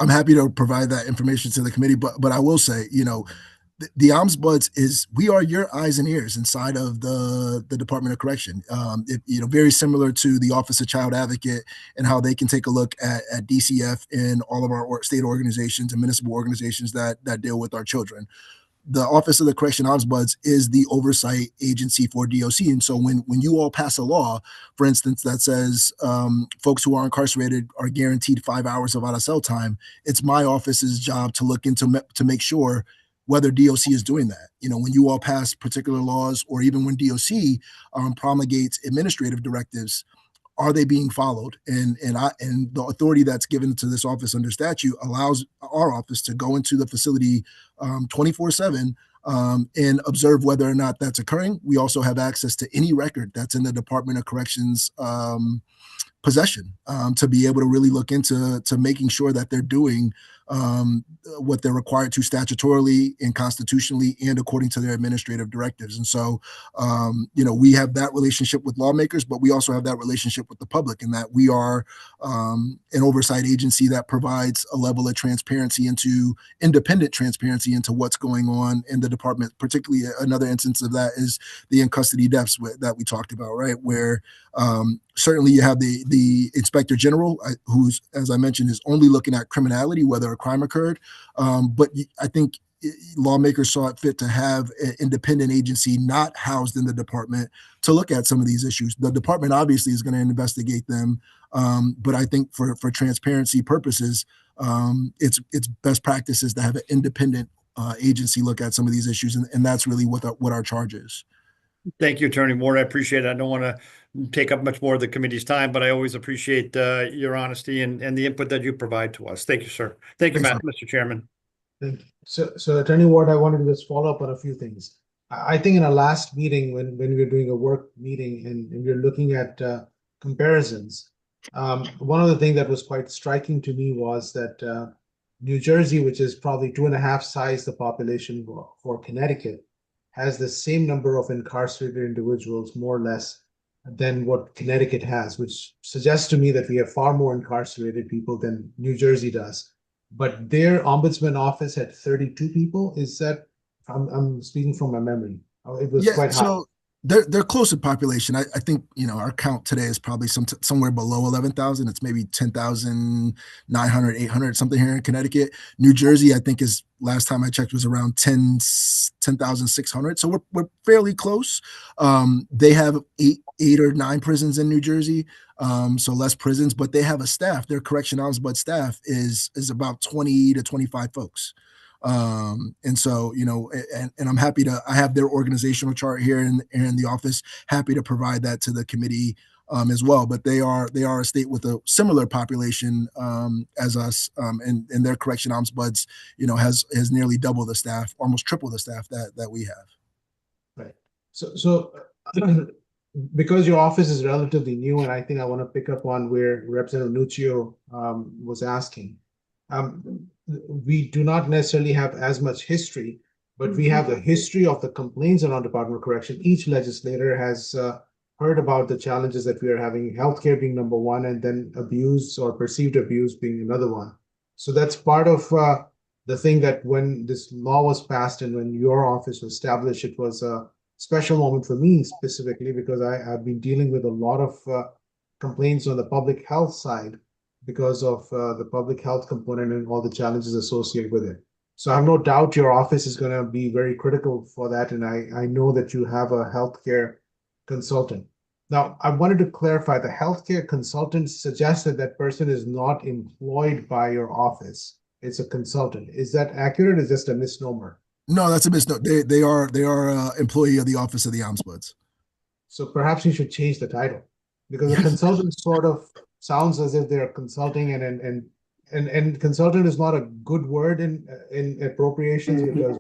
I'm happy to provide that information to the committee, but I will say, the ombuds we are your eyes and ears inside of the Department of Correction. Very similar to the Office of Child Advocate and how they can take a look at DCF and all of our state organizations and municipal organizations that deal with our children. The Office of the Correction Ombuds is the oversight agency for DOC. And so when you all pass a law, for instance, that says folks who are incarcerated are guaranteed 5 hours of out of cell time, it's my office's job to look into to make sure whether DOC is doing that. When you all pass particular laws, or even when DOC promulgates administrative directives, are they being followed? And the authority that's given to this office under statute allows our office to go into the facility 24/7 and observe whether or not that's occurring. We also have access to any record that's in the Department of Corrections possession to be able to really look into making sure that they're doing what they're required to statutorily and constitutionally and according to their administrative directives. And so, we have that relationship with lawmakers, but we also have that relationship with the public, in that we are an oversight agency that provides a level of transparency independent transparency into what's going on in the department. Particularly, another instance of that is the in custody deaths that we talked about, right? Where certainly you have the inspector general, who's, as I mentioned, is only looking at criminality, whether a crime occurred. But I think lawmakers saw it fit to have an independent agency not housed in the department to look at some of these issues. The department obviously is going to investigate them, but I think for transparency purposes, it's best practices to have an independent agency look at some of these issues, and that's really what our charge is. Thank you, Attorney Ward. I appreciate it. I don't want to take up much more of the committee's time, but I always appreciate your honesty and the input that you provide to us. Thank you, sir. Thank you, Mr. Chairman. Thank you. So Attorney Ward, I wanted to just follow up on a few things. I think in our last meeting, when we were doing a work meeting and we were looking at comparisons, one of the things that was quite striking to me was that New Jersey, which is probably 2.5 times the population for Connecticut, has the same number of incarcerated individuals, more or less, than what Connecticut has, which suggests to me that we have far more incarcerated people than New Jersey does. But their ombudsman office had 32 people. Is that, I'm speaking from my memory. It was quite high. So they're close in population. I think, our count today is probably somewhere below 11,000. It's maybe 10,900, 800, something here in Connecticut. New Jersey, I think, is, last time I checked, was around 10,600. So we're fairly close. They have eight or 9 prisons in New Jersey. So less prisons, but they have a staff. Their correction ombudsman staff is about 20 to 25 folks. And so, and I'm happy I have their organizational chart here in the office, happy to provide that to the committee as well. But they are a state with a similar population as us, and their correction ombuds, has nearly double the staff, almost triple the staff that we have. Right. So because your office is relatively new, and I think I want to pick up on where Representative Nuccio was asking. We do not necessarily have as much history, but we have the history of the complaints around Department of Correction. Each legislator has heard about the challenges that we are having, healthcare being number one, and then abuse or perceived abuse being another one. So that's part of the thing, that when this law was passed and when your office was established, it was a special moment for me specifically, because I've been dealing with a lot of complaints on the public health side, because of the public health component and all the challenges associated with it. So I have no doubt your office is going to be very critical for that. And I know that you have a healthcare consultant. Now, I wanted to clarify, the healthcare consultant suggested that person is not employed by your office. It's a consultant. Is that accurate? Or is just a misnomer? No, that's a misnomer. They are an employee of the Office of the Ombudsman. So perhaps you should change the title, because a consultant sort of sounds as if they're consulting and and consultant is not a good word in appropriations because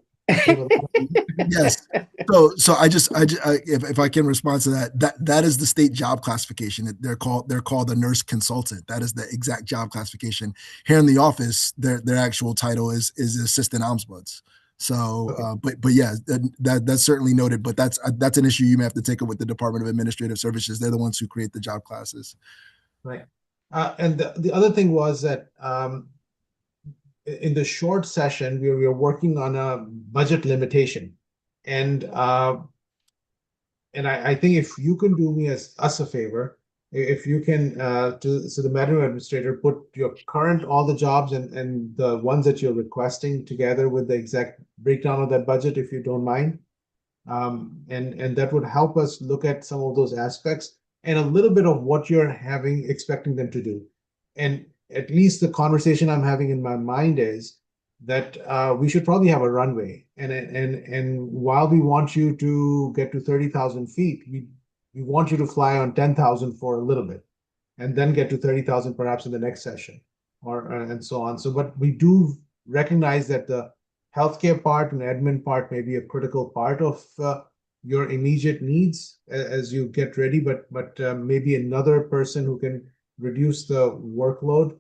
Yes. So if I can respond to that is the state job classification. They're called a nurse consultant. That is the exact job classification. Here in the office, their actual title is assistant ombudsman. So, but yeah, that's certainly noted. But that's an issue you may have to take up with the Department of Administrative Services. They're the ones who create the job classes. Right. And the other thing was that in the short session, we were working on a budget limitation. And I think if you can do us a favor, if you can, so the Madam Administrator, put your current, all the jobs and the ones that you're requesting together with the exact breakdown of that budget, if you don't mind. And that would help us look at some of those aspects and a little bit of what you're expecting them to do. And at least the conversation I'm having in my mind is that we should probably have a runway. And while we want you to get to 30,000 feet, we want you to fly on 10,000 for a little bit, and then get to 30,000 perhaps in the next session, or and so on. So, but we do recognize that the healthcare part and admin part may be a critical part of your immediate needs as you get ready, but maybe another person who can reduce the workload.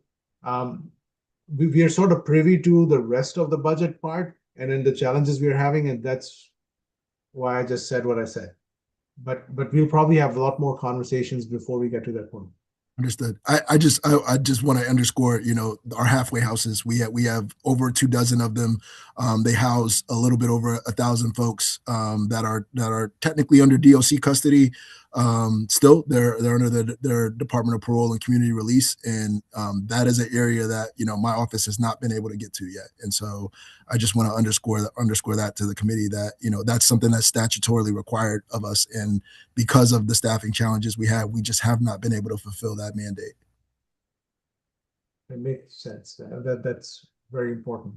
We are sort of privy to the rest of the budget part and then the challenges we're having, and that's why I just said what I said. But we'll probably have a lot more conversations before we get to that point. Understood. I just want to underscore, our halfway houses. We have over 24 of them. They house a little bit over 1,000 folks that are technically under DOC custody. Still, they're under their Department of Parole and Community Release, and that is an area that my office has not been able to get to yet. And so I just want to underscore that to the committee that that's something that's statutorily required of us, and because of the staffing challenges we just have not been able to fulfill that mandate. It makes sense. That's very important.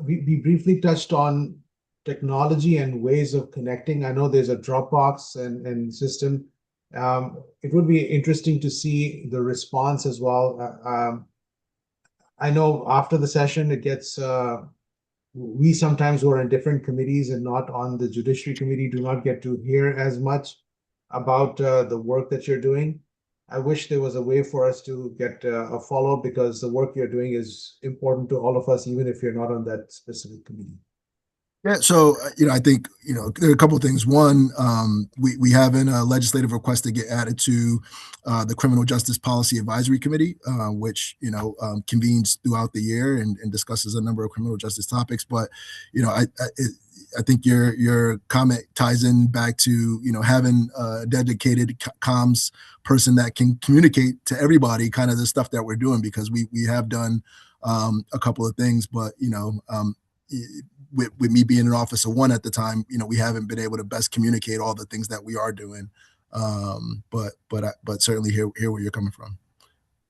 We briefly touched on technology and ways of connecting. I know there's a Dropbox and system. It would be interesting to see the response as well. I know after the session, it gets, we sometimes who are in different committees and not on the Judiciary Committee do not get to hear as much about the work that you're doing. I wish there was a way for us to get a follow-up, because the work you're doing is important to all of us, even if you're not on that specific committee. Yeah, so I think there are a couple of things. One, we have a legislative request to get added to the Criminal Justice Policy Advisory Committee, which convenes throughout the year and discusses a number of criminal justice topics. But I think your comment ties in back to having a dedicated comms person that can communicate to everybody kind of the stuff that we're doing, because we have done a couple of things, but with me being in office of one at the time, we haven't been able to best communicate all the things that we are doing. But certainly hear where you're coming from.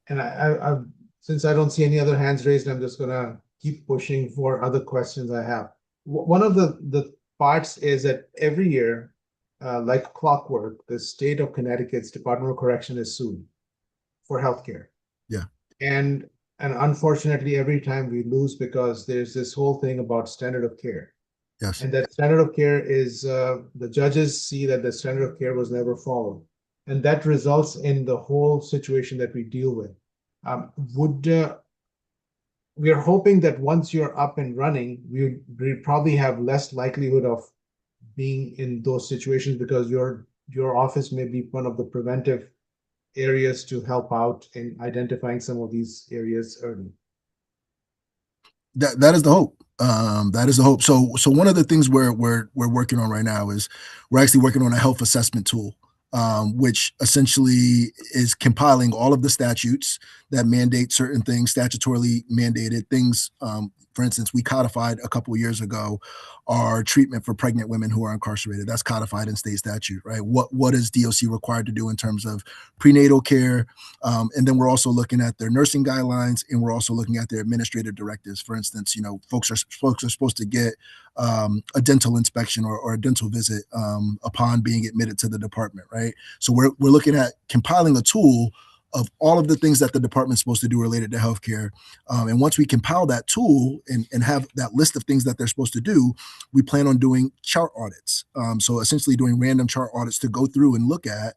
And I since I don't see any other hands raised, I'm just gonna keep pushing for other questions I have. One of the parts is that every year, like clockwork, the state of Connecticut's Department of Correction is sued for healthcare. Yeah. And unfortunately, every time we lose, because there's this whole thing about standard of care. Yes. And that standard of care is, the judges see that the standard of care was never followed. And that results in the whole situation that we deal with. We are hoping that once you're up and running, we probably have less likelihood of being in those situations, because your office may be one of the preventive areas to help out in identifying some of these areas early. That is the hope. That is the hope. So one of the things we're working on right now is we're actually working on a health assessment tool, which essentially is compiling all of the statutes that mandate certain things, statutorily mandated things. For instance, we codified a couple of years ago our treatment for pregnant women who are incarcerated. That's codified in state statute, right? What is DOC required to do in terms of prenatal care? And then we're also looking at their nursing guidelines, and we're also looking at their administrative directives. For instance, folks are supposed to get a dental inspection or a dental visit upon being admitted to the department, right? So we're looking at compiling a tool of all of the things that the department's supposed to do related to healthcare. And once we compile that tool and have that list of things that they're supposed to do, we plan on doing chart audits. So essentially doing random chart audits to go through and look at,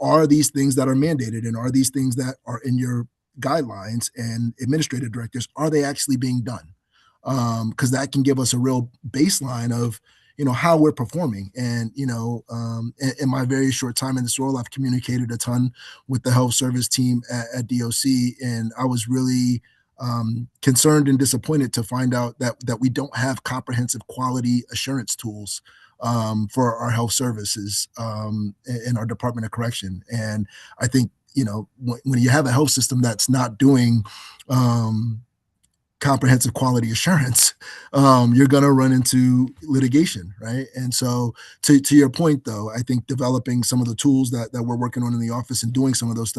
are these things that are mandated and are these things that are in your guidelines and administrative directives, are they actually being done? Because that can give us a real baseline of, how we're performing. And, in my very short time in this role, I've communicated a ton with the health service team at DOC. And I was really concerned and disappointed to find out that we don't have comprehensive quality assurance tools for our health services in our Department of Correction. And I think, when you have a health system that's not doing comprehensive quality assurance, you're going to run into litigation, right? And so to your point, though, I think developing some of the tools that we're working on in the office and doing some of those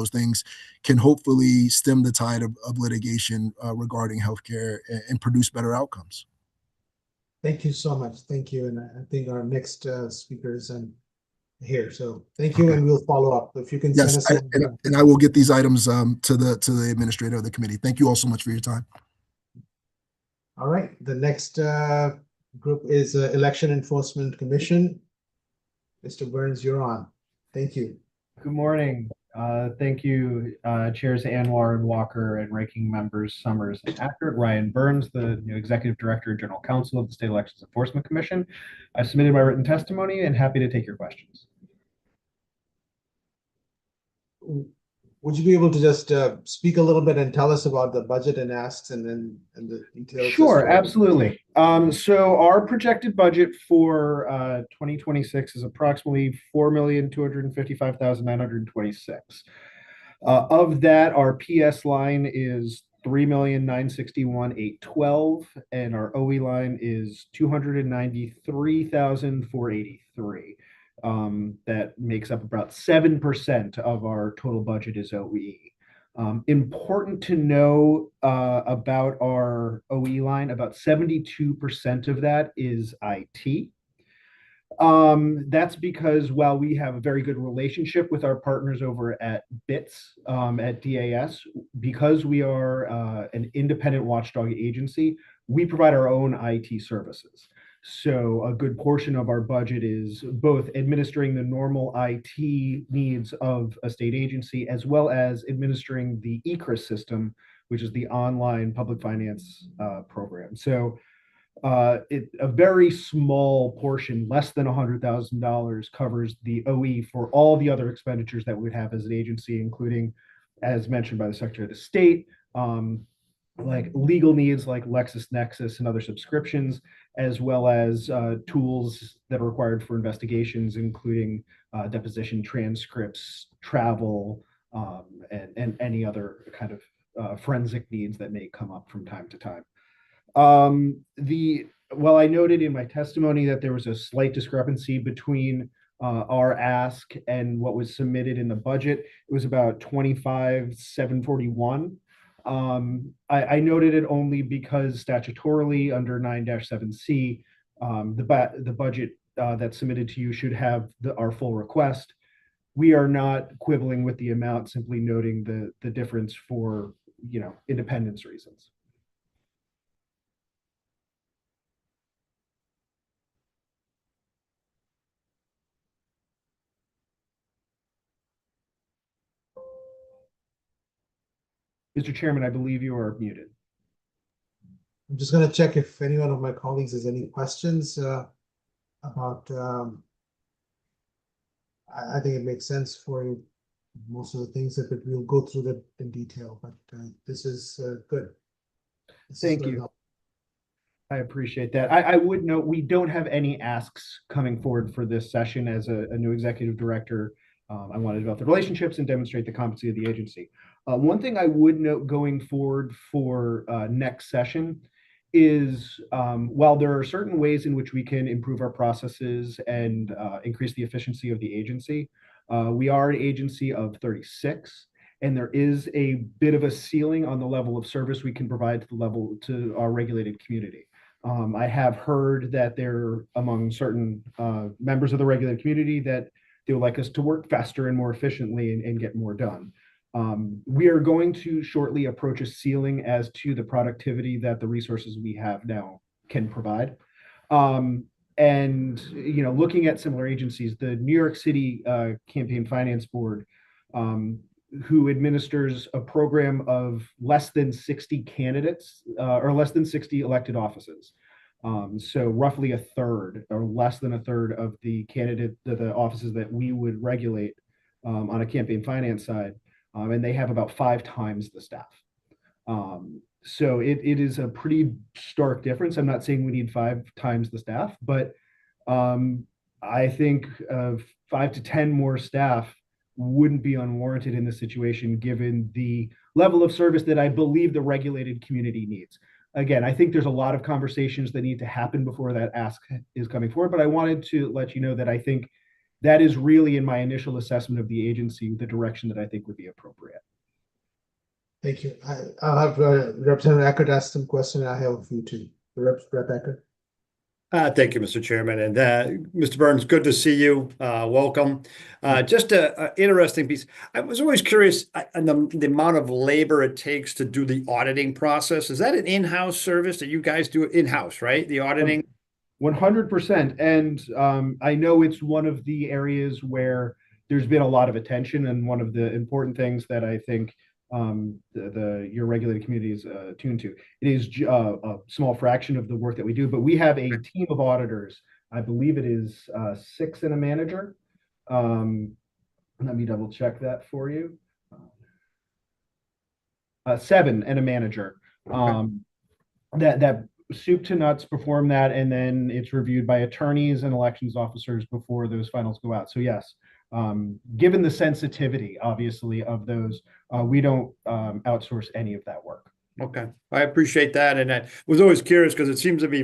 things can hopefully stem the tide of litigation regarding healthcare and produce better outcomes. Thank you so much. Thank you. And I think our next speakers and here. So thank you, and we'll follow up. If you can send us and I will get these items to the administrator of the committee. Thank you all so much for your time. All right. The next group is Election Enforcement Commission. Mr. Burns, you're on. Thank you. Good morning. Thank you, Chairs Anwar and Walker and Ranking Members Summers and Ackert. Ryan Burns, the new Executive Director and General Counsel of the State Elections Enforcement Commission. I submitted my written testimony and happy to take your questions. Would you be able to just speak a little bit and tell us about the budget and asks and the details? Sure, absolutely. So our projected budget for 2026 is approximately $4,255,926. Of that, our PS line is $3,961,812, and our OE line is $293,483. That makes up about 7% of our total budget is OE. Important to know about our OE line, about 72% of that is IT. That's because while we have a very good relationship with our partners over at BITS at DAS, because we are an independent watchdog agency, we provide our own IT services. So a good portion of our budget is both administering the normal IT needs of a state agency, as well as administering the ECRIS system, which is the online public finance program. So a very small portion, less than $100,000, covers the OE for all the other expenditures that we would have as an agency, including, as mentioned by the Secretary of the State, like legal needs like LexisNexis and other subscriptions, as well as tools that are required for investigations, including deposition transcripts, travel, and any other kind of forensic needs that may come up from time to time. Well, I noted in my testimony that there was a slight discrepancy between our ask and what was submitted in the budget. It was about $25,741. I noted it only because statutorily under 9-7C, the budget that's submitted to you should have our full request. We are not quibbling with the amount, simply noting the difference for, independence reasons. Mr. Chairman, I believe you are muted. I'm just going to check if any one of my colleagues has any questions about. I think it makes sense for most of the things that we'll go through that in detail, but this is good. Thank you. I appreciate that. I would note we don't have any asks coming forward for this session. As a new executive director, I want to develop the relationships and demonstrate the competency of the agency. One thing I would note going forward for next session is while there are certain ways in which we can improve our processes and increase the efficiency of the agency, we are an agency of 36, and there is a bit of a ceiling on the level of service we can provide to our regulated community. I have heard that there among certain members of the regulated community that They would like us to work faster and more efficiently and get more done. We are going to shortly approach a ceiling as to the productivity that the resources we have now can provide. And looking at similar agencies, the New York City Campaign Finance Board, who administers a program of less than 60 candidates or less than 60 elected offices. So roughly a third or less than a third of the the offices that we would regulate on a campaign finance side. And they have about 5 times the staff. So it is a pretty stark difference. I'm not saying we need 5 times the staff, but I think 5 to 10 more staff wouldn't be unwarranted in this situation, given the level of service that I believe the regulated community needs. Again, I think there's a lot of conversations that need to happen before that ask is coming forward, but I wanted to let you know that I think that is really, in my initial assessment of the agency, the direction that I think would be appropriate. Thank you. I'll have Representative Eckert ask some questions. I have a few too. Rep. Eckert. Thank you, Mr. Chairman. And Mr. Burns, good to see you. Welcome. Just an interesting piece. I was always curious on the amount of labor it takes to do the auditing process. Is that an in-house service that you guys do in-house, right? The auditing? 100%. And I know it's one of the areas where there's been a lot of attention, and one of the important things that I think your regulated community is tuned to. It is a small fraction of the work that we do, but we have a team of auditors. I believe it is 6 and a manager. Let me double check that for you. 7 and a manager. That soup to nuts perform that, and then it's reviewed by attorneys and elections officers before those finals go out. So yes, given the sensitivity, obviously, of those, we don't outsource any of that work. Okay, I appreciate that. And I was always curious because it seems to be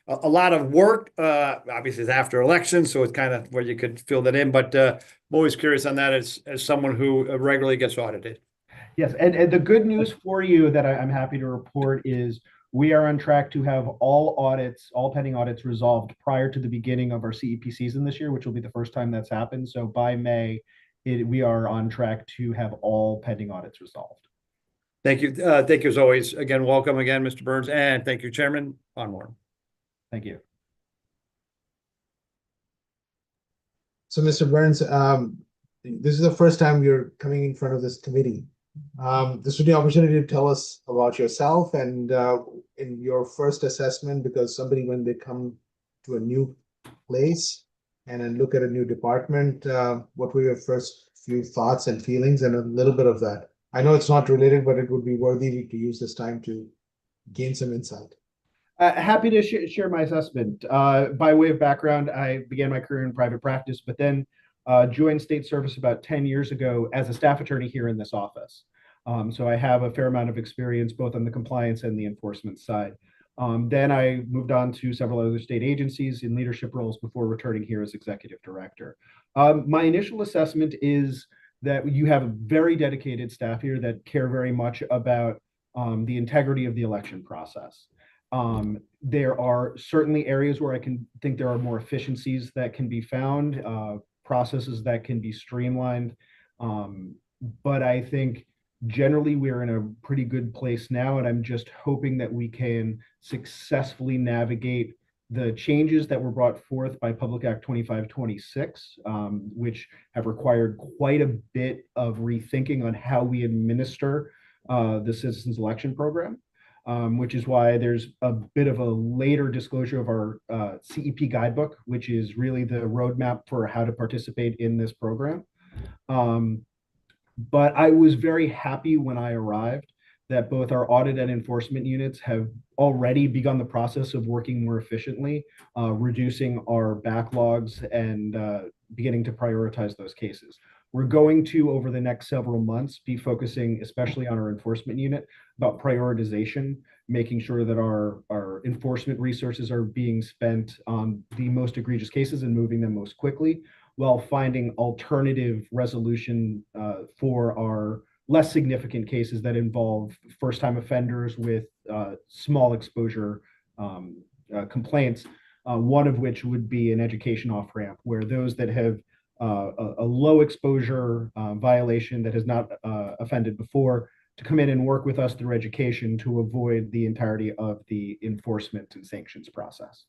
a lot of work. Obviously, it's after elections, so it's kind of where you could fill that in. But I'm always curious on that as someone who regularly gets audited. Yes, and the good news for you that I'm happy to report is we are on track to have all pending audits resolved prior to the beginning of our CEP season this year, which will be the first time that's happened. So by May, we are on track to have all pending audits resolved. Thank you. Thank you as always. Again, welcome again, Mr. Burns, and thank you, Chairman Onmore. Thank you. So, Mr. Burns, this is the first time you're coming in front of this committee. This would be an opportunity to tell us about yourself and in your first assessment, because somebody, when they come to a new place and then look at a new department, what were your first few thoughts and feelings, and a little bit of that? I know it's not related, but it would be worthy to use this time to gain some insight. Happy to share my assessment. By way of background, I began my career in private practice, but then joined state service about 10 years ago as a staff attorney here in this office. So I have a fair amount of experience both on the compliance and the enforcement side. Then I moved on to several other state agencies in leadership roles before returning here as executive director. My initial assessment is that you have a very dedicated staff here that care very much about the integrity of the election process. There are certainly areas where I can think there are more efficiencies that can be found, processes that can be streamlined. But I think generally we're in a pretty good place now, and I'm just hoping that we can successfully navigate the changes that were brought forth by Public Act 2526, which have required quite a bit of rethinking on how we administer the Citizens Election Program. Which is why there's a bit of a later disclosure of our CEP guidebook, which is really the roadmap for how to participate in this program. But I was very happy when I arrived that both our audit and enforcement units have already begun the process of working more efficiently, reducing our backlogs and beginning to prioritize those cases. We're going to, over the next several months, be focusing especially on our enforcement unit about prioritization, making sure that our enforcement resources are being spent on the most egregious cases and moving them most quickly, while finding alternative resolution for our less significant cases that involve first-time offenders with small exposure complaints, one of which would be an education off-ramp, where those that have a low exposure violation that has not offended before to come in and work with us through education to avoid the entirety of the enforcement and sanctions process.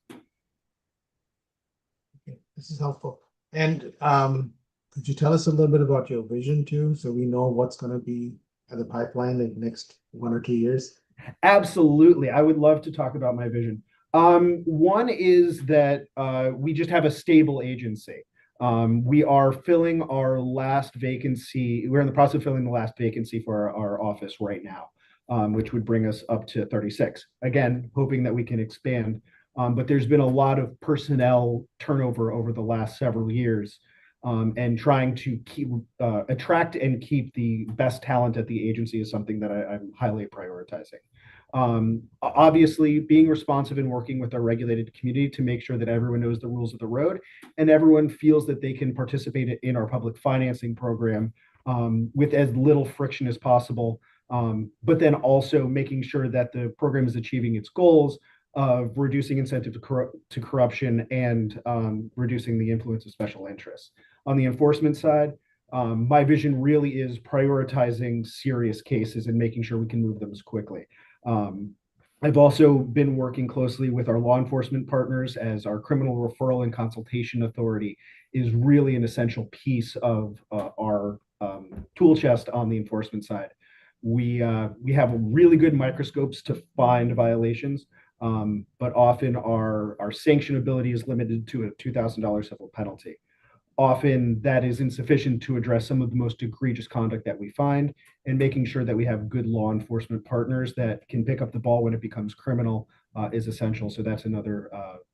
Okay, this is helpful. And could you tell us a little bit about your vision too, so we know what's going to be at the pipeline in the next 1 or 2 years? Absolutely. I would love to talk about my vision. One is that we just have a stable agency. We are filling our last vacancy. We're in the process of filling the last vacancy for our office right now, which would bring us up to 36. Again, hoping that we can expand. But there's been a lot of personnel turnover over the last several years, and trying to attract and keep the best talent at the agency is something that I'm highly prioritizing. Obviously, being responsive and working with our regulated community to make sure that everyone knows the rules of the road and everyone feels that they can participate in our public financing program with as little friction as possible, but then also making sure that the program is achieving its goals of reducing incentive to corruption and reducing the influence of special interests. On the enforcement side, my vision really is prioritizing serious cases and making sure we can move them as quickly. I've also been working closely with our law enforcement partners, as our criminal referral and consultation authority is really an essential piece of our tool chest on the enforcement side. We have really good microscopes to find violations, but often our sanction ability is limited to a $2,000 civil penalty. Often that is insufficient to address some of the most egregious conduct that we find, and making sure that we have good law enforcement partners that can pick up the ball when it becomes criminal is essential. So that's another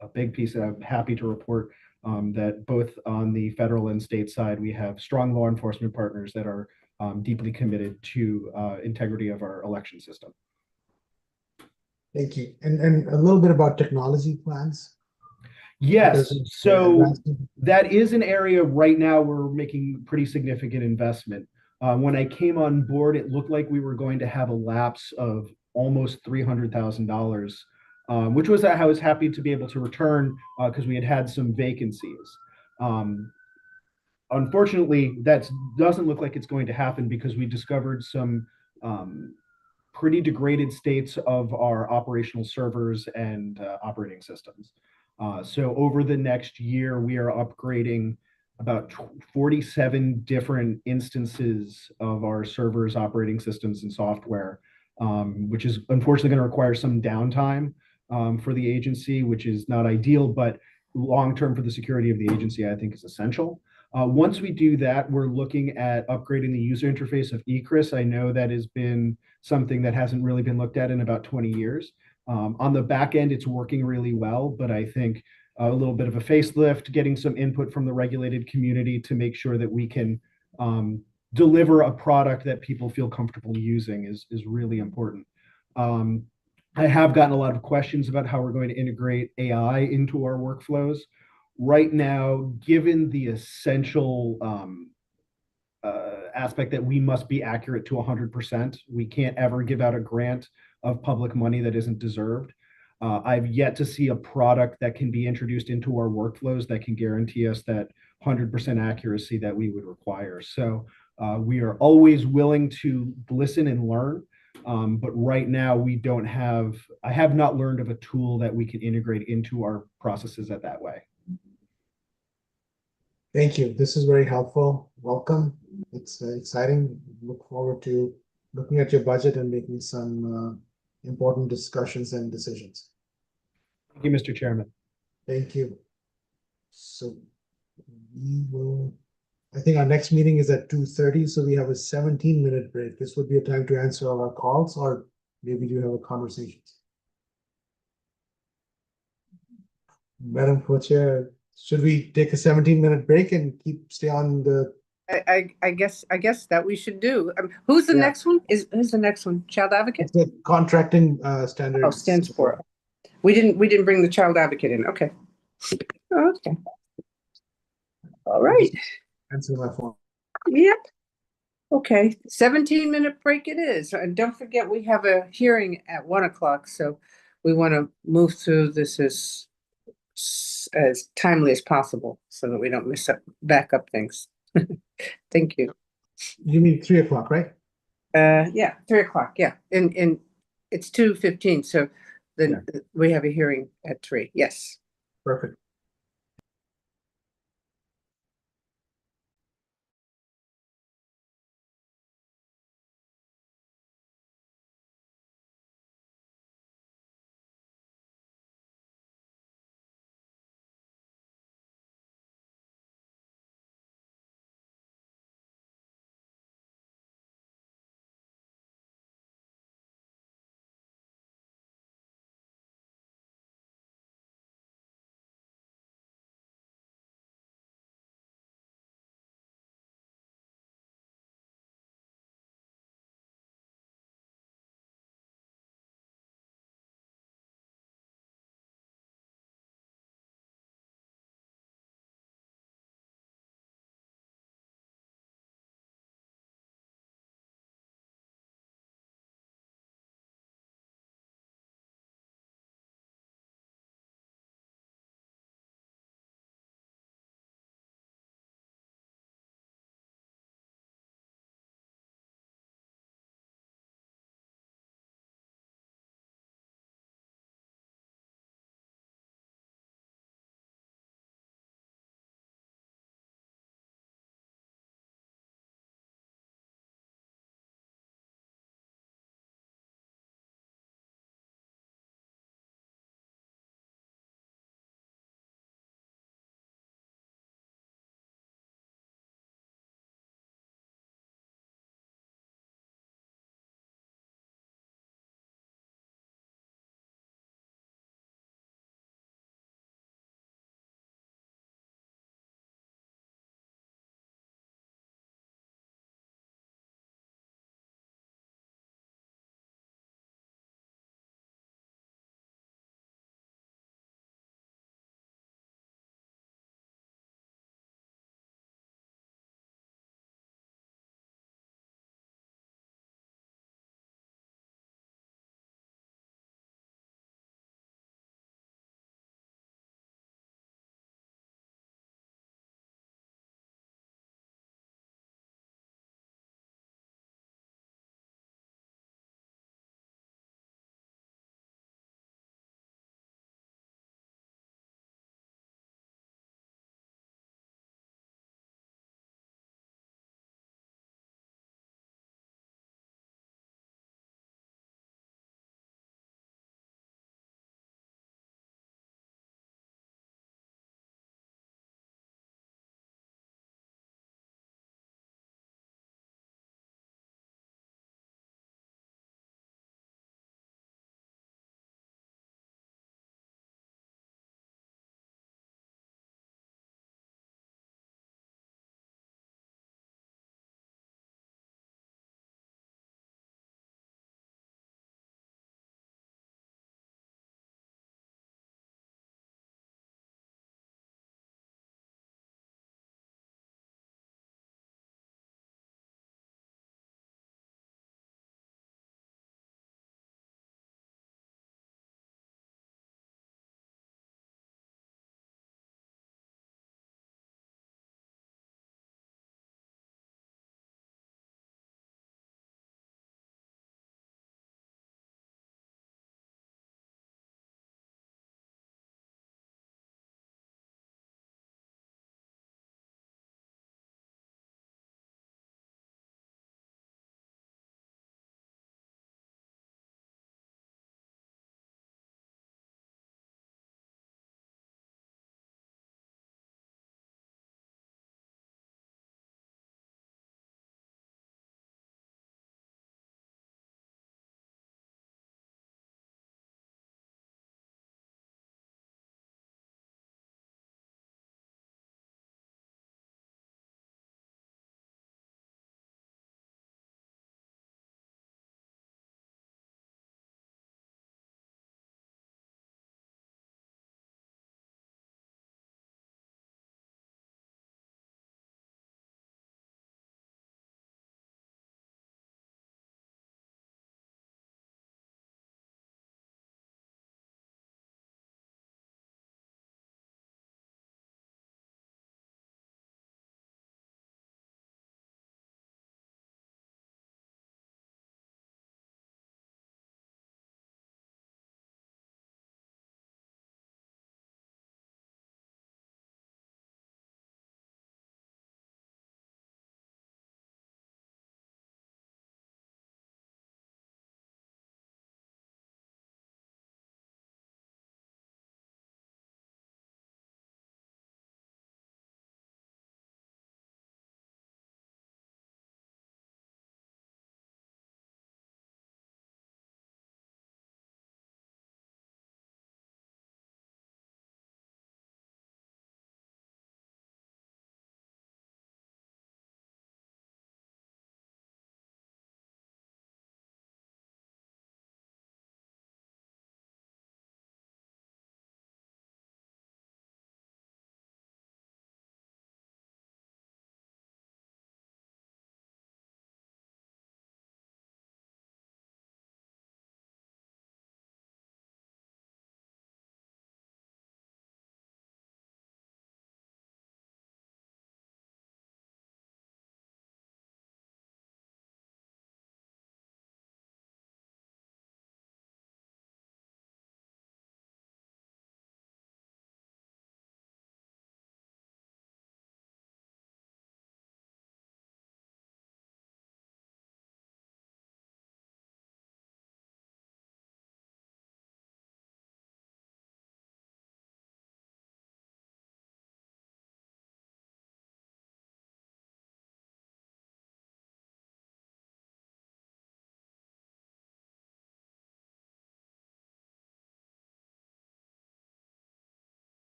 a big piece that I'm happy to report, that both on the federal and state side, we have strong law enforcement partners that are deeply committed to integrity of our election system. Thank you. And a little bit about technology plans. Yes, so advancement. that is an area right now we're making pretty significant investment. When I came on board, it looked like we were going to have a lapse of almost $300,000, which was I was happy to be able to return because we had some vacancies. Unfortunately, that doesn't look like it's going to happen because we discovered some pretty degraded states of our operational servers and operating systems. So over the next year, we are upgrading about 47 different instances of our servers, operating systems, and software, which is unfortunately going to require some downtime for the agency, which is not ideal, but long-term for the security of the agency, I think is essential. Once we do that, we're looking at upgrading the user interface of eCRIS. I know that has been something that hasn't really been looked at in about 20 years. On the back end, it's working really well, but I think a little bit of a facelift, getting some input from the regulated community to make sure that we can deliver a product that people feel comfortable using is really important. I have gotten a lot of questions about how we're going to integrate AI into our workflows. Right now, given the essential aspect that we must be accurate to 100%, we can't ever give out a grant of public money that isn't deserved. I've yet to see a product that can be introduced into our workflows that can guarantee us that 100% accuracy that we would require. So we are always willing to listen and learn, but right now I have not learned of a tool that we can integrate into our processes that way. Thank you. This is very helpful. Welcome. It's exciting. Look forward to looking at your budget and making some important discussions and decisions. Thank you, Mr. Chairman. Thank you. So I think our next meeting is at 2:30, so we have a 17-minute break. This would be a time to answer all our calls, or maybe you have a conversation. Madam Co-Chair, should we take a 17-minute break and stay on the? I guess that we should do. Who's the next one? Who's the next one? Child Advocate? It's the contracting standards. Oh, stands for. We didn't bring the Child Advocate in. Okay. Okay. All right. Answer my phone. Yep. Okay. 17-minute break it is. And don't forget, we have a hearing at 1 o'clock, so we want to move through this as as timely as possible so that we don't back up things. Thank you. You mean 3 o'clock, right? Yeah, 3 o'clock, yeah, and it's 2:15, so then we have a hearing at 3, yes. Perfect.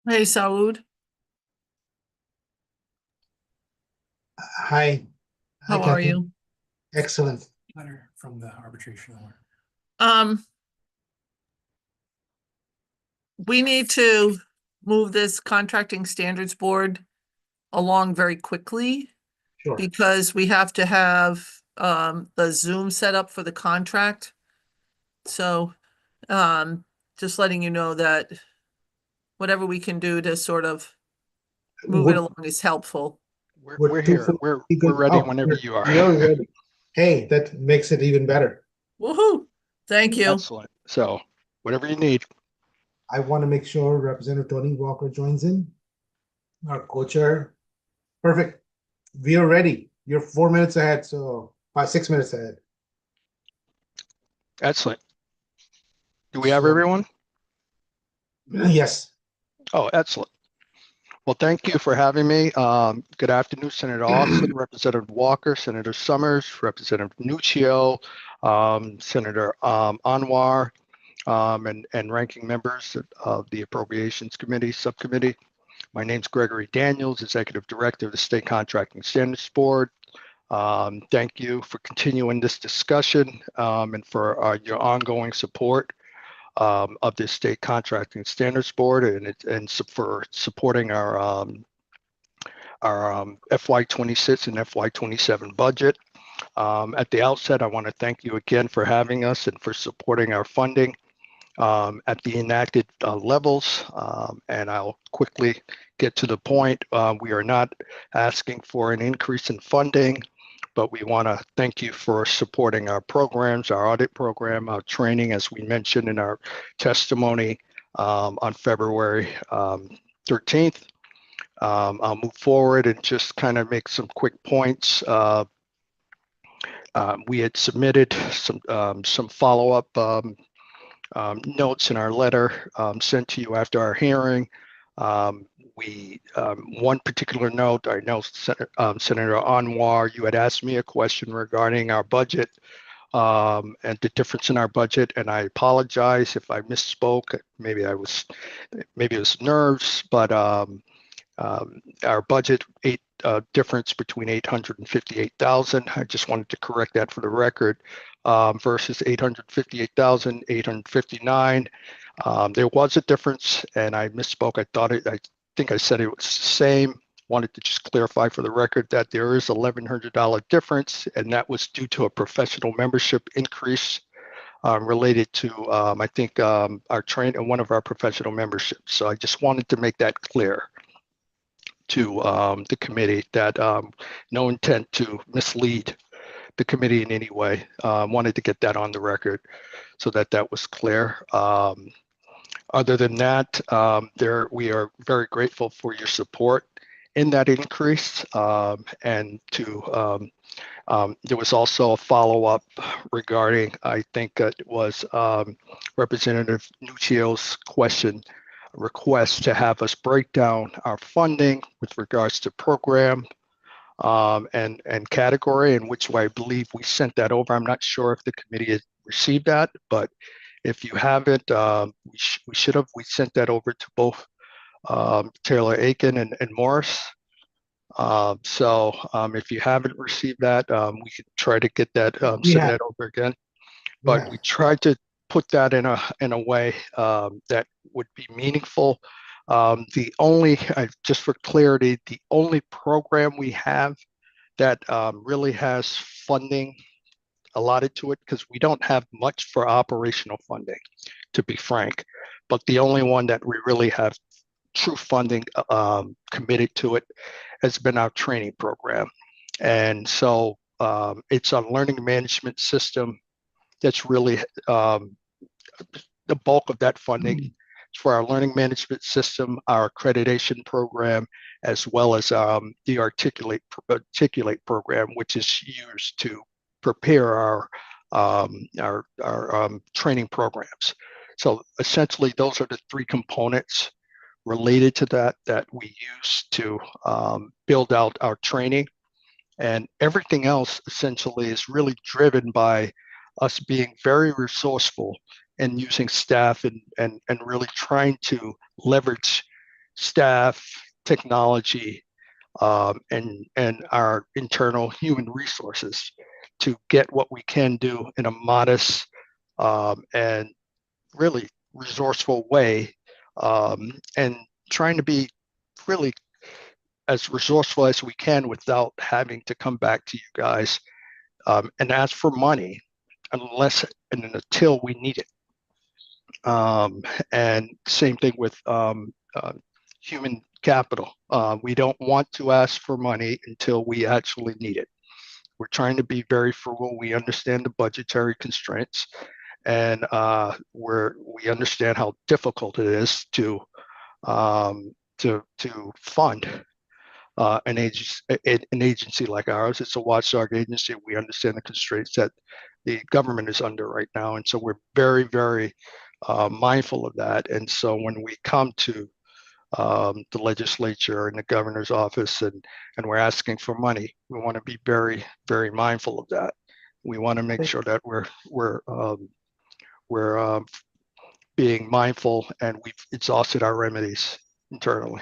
Hey, Saud, Hi. Hi, how are Kathy. you? Excellent. Letter from the arbitration award. Um, we need to move this contracting standards board along very quickly Sure. because we have to have the Zoom set up for the contract. So just letting you know that whatever we can do to sort of move it Would- along is helpful. would We're here. 240 We're be good? ready Oh, whenever you are. You're ready. Hey, that makes it even better. Woohoo! Thank you. Excellent. So whatever you need. I want to make sure Representative Tony Walker joins in, our co-chair. Perfect. We are ready. You're 4 minutes ahead, so 6 minutes ahead. Excellent. Do we have So- everyone? Yes. Oh, excellent. Well, thank you for having me. Good afternoon, Senator Austin, Representative Walker, Senator Summers, Representative Nuccio, Senator Anwar, and ranking members of the Appropriations Committee, Subcommittee. My name's Gregory Daniels, Executive Director of the State Contracting Standards Board. Thank you for continuing this discussion and for your ongoing support of the State Contracting Standards Board and for supporting our FY26 and FY27 budget. At the outset, I want to thank you again for having us and for supporting our funding at the enacted levels. And I'll quickly get to the point. We are not asking for an increase in funding, but we want to thank you for supporting our programs, our audit program, our training, as we mentioned in our testimony on February 13th. I'll move forward and just kind of make some quick points. We had submitted some follow-up notes in our letter sent to you after our hearing. One particular note, I know Senator Anwar, you had asked me a question regarding our budget and the difference in our budget, and I apologize if I misspoke. Maybe it was nerves, but our budget difference between 858,000. I just wanted to correct that for the record. Versus 858,859. There was a difference, and I misspoke. I think I said it was the same. Wanted to just clarify for the record that there is $1,100 difference, and that was due to a professional membership increase related to, I think, our train and one of our professional memberships. So I just wanted to make that clear to the committee that no intent to mislead the committee in any way. Wanted to get that on the record so that was clear. Other than that, we are very grateful for your support in that increase. And there was also a follow-up regarding, I think it was Representative Nuccio's request to have us break down our funding with regards to program and category, in which way I believe we sent that over. I'm not sure if the committee has received that, but if you haven't, we should have. We sent that over to both Taylor Aiken and Morris. So if you haven't received that, we could try to get that sent that over again. But we tried to put that in a way that would be meaningful. The only, just for clarity, the only program we have that really has funding allotted to it, because we don't have much for operational funding, to be frank, but the only one that we really have true funding committed to it has been our training program. And so it's a learning management system that's really the bulk of that funding for our learning management system, our accreditation program, as well as the Articulate program, which is used to prepare our training programs. So essentially, those are the three components related to that we use to build out our training. And everything else essentially is really driven by us being very resourceful and using staff and really trying to leverage staff, technology, and our internal human resources to get what we can do in a modest and really resourceful way, and trying to be really as resourceful as we can without having to come back to you guys and ask for money unless and until we need it. And same thing with human capital. We don't want to ask for money until we actually need it. We're trying to be very frugal. We understand the budgetary constraints, and we understand how difficult it is to fund an agency like ours. It's a watchdog agency. We understand the constraints that the government is under right now, and so we're very, very mindful of that. And so when we come to the legislature and the governor's office and we're asking for money, we want to be very, very mindful of that. We want to make sure that we're being mindful, and we've exhausted our remedies internally.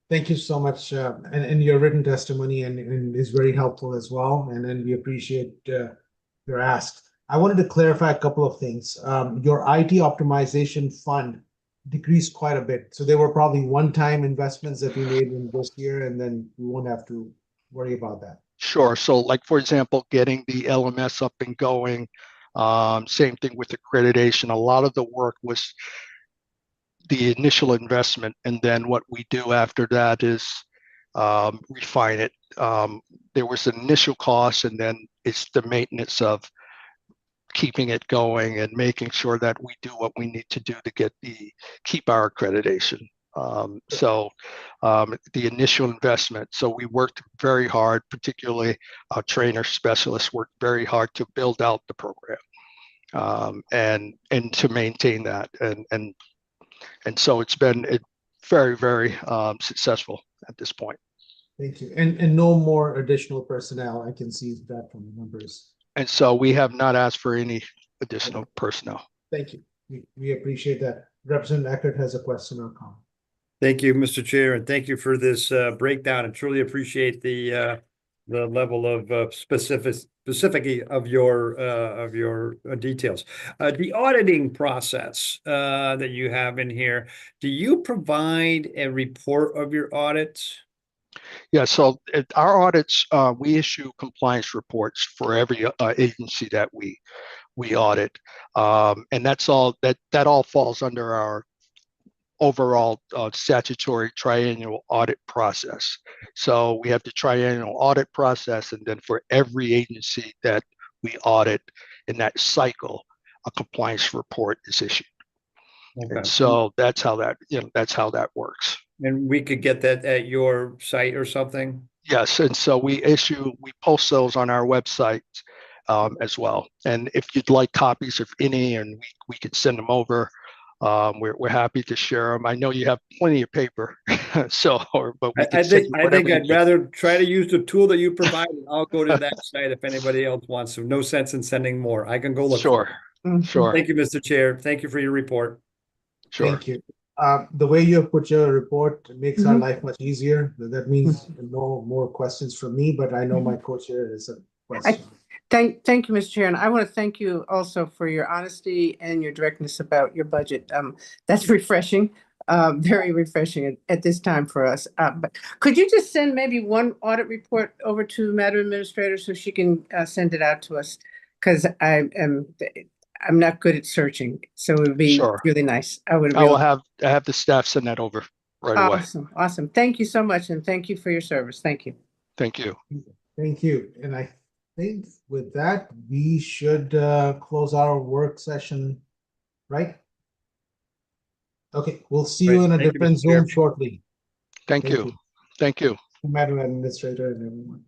Thank you so much, and your written testimony and is very helpful as well, and then we appreciate your ask. I wanted to clarify a couple of things. Your IT optimization fund decreased quite a bit, so there were probably one-time investments that we made in this year, and then we won't have to worry about that. Sure. So, like for example, getting the LMS up and going. Same thing with accreditation. A lot of the work was the initial investment, and then what we do after that is refine it. There was an initial cost, and then it's the maintenance of keeping it going and making sure that we do what we need to do to keep our accreditation. So the initial investment. So we worked very hard, particularly our trainer specialists worked very hard to build out the program and to maintain that. And so it's been very, very successful at this point. Thank you. And no more additional personnel. I can see that from the numbers. And so we have not asked for any additional personnel. Thank you. We appreciate that. Representative Eckert has a question or comment. Thank you, Mr. Chair, and thank you for this breakdown, and truly appreciate the level of specificity of your details. The auditing process that you have in here, do you provide a report of your audits? Yeah, so our audits, we issue compliance reports for every agency that we audit, and that's all that all falls under our overall statutory triennial audit process. So we have the triennial audit process, and then for every agency that we audit in that cycle, a compliance report is issued. Okay. And so that's how that works. And we could get that at your site or something? Yes, and so we post those on our website as well. And if you'd like copies of any, and we could send them over. We're happy to share them. I know you have plenty of paper, but I think I'd rather try to use the tool that you provide, and I'll go to that site if anybody else wants to. No sense in sending more. I can go look. Sure. Thank you, Mr. Chair. Thank you for your report. Sure. Thank you. The way you have put your report makes our life much easier. That means no more questions from me, but I know my co-chair has a question. Thank you, Mr. Chair, and I want to thank you also for your honesty and your directness about your budget. That's refreshing, very refreshing at this time for us. But could you just send maybe one audit report over to Madam Administrator so she can send it out to us? Because I'm not good at searching, so it would be really nice. I will have the staff send that over right away. Awesome. Thank you so much, and thank you for your service. Thank you. Thank you. Thank you. And I think with that, we should close our work session, right? Okay, we'll see you in a different Zoom shortly. Thank you. Thank you. Madam Administrator and everyone.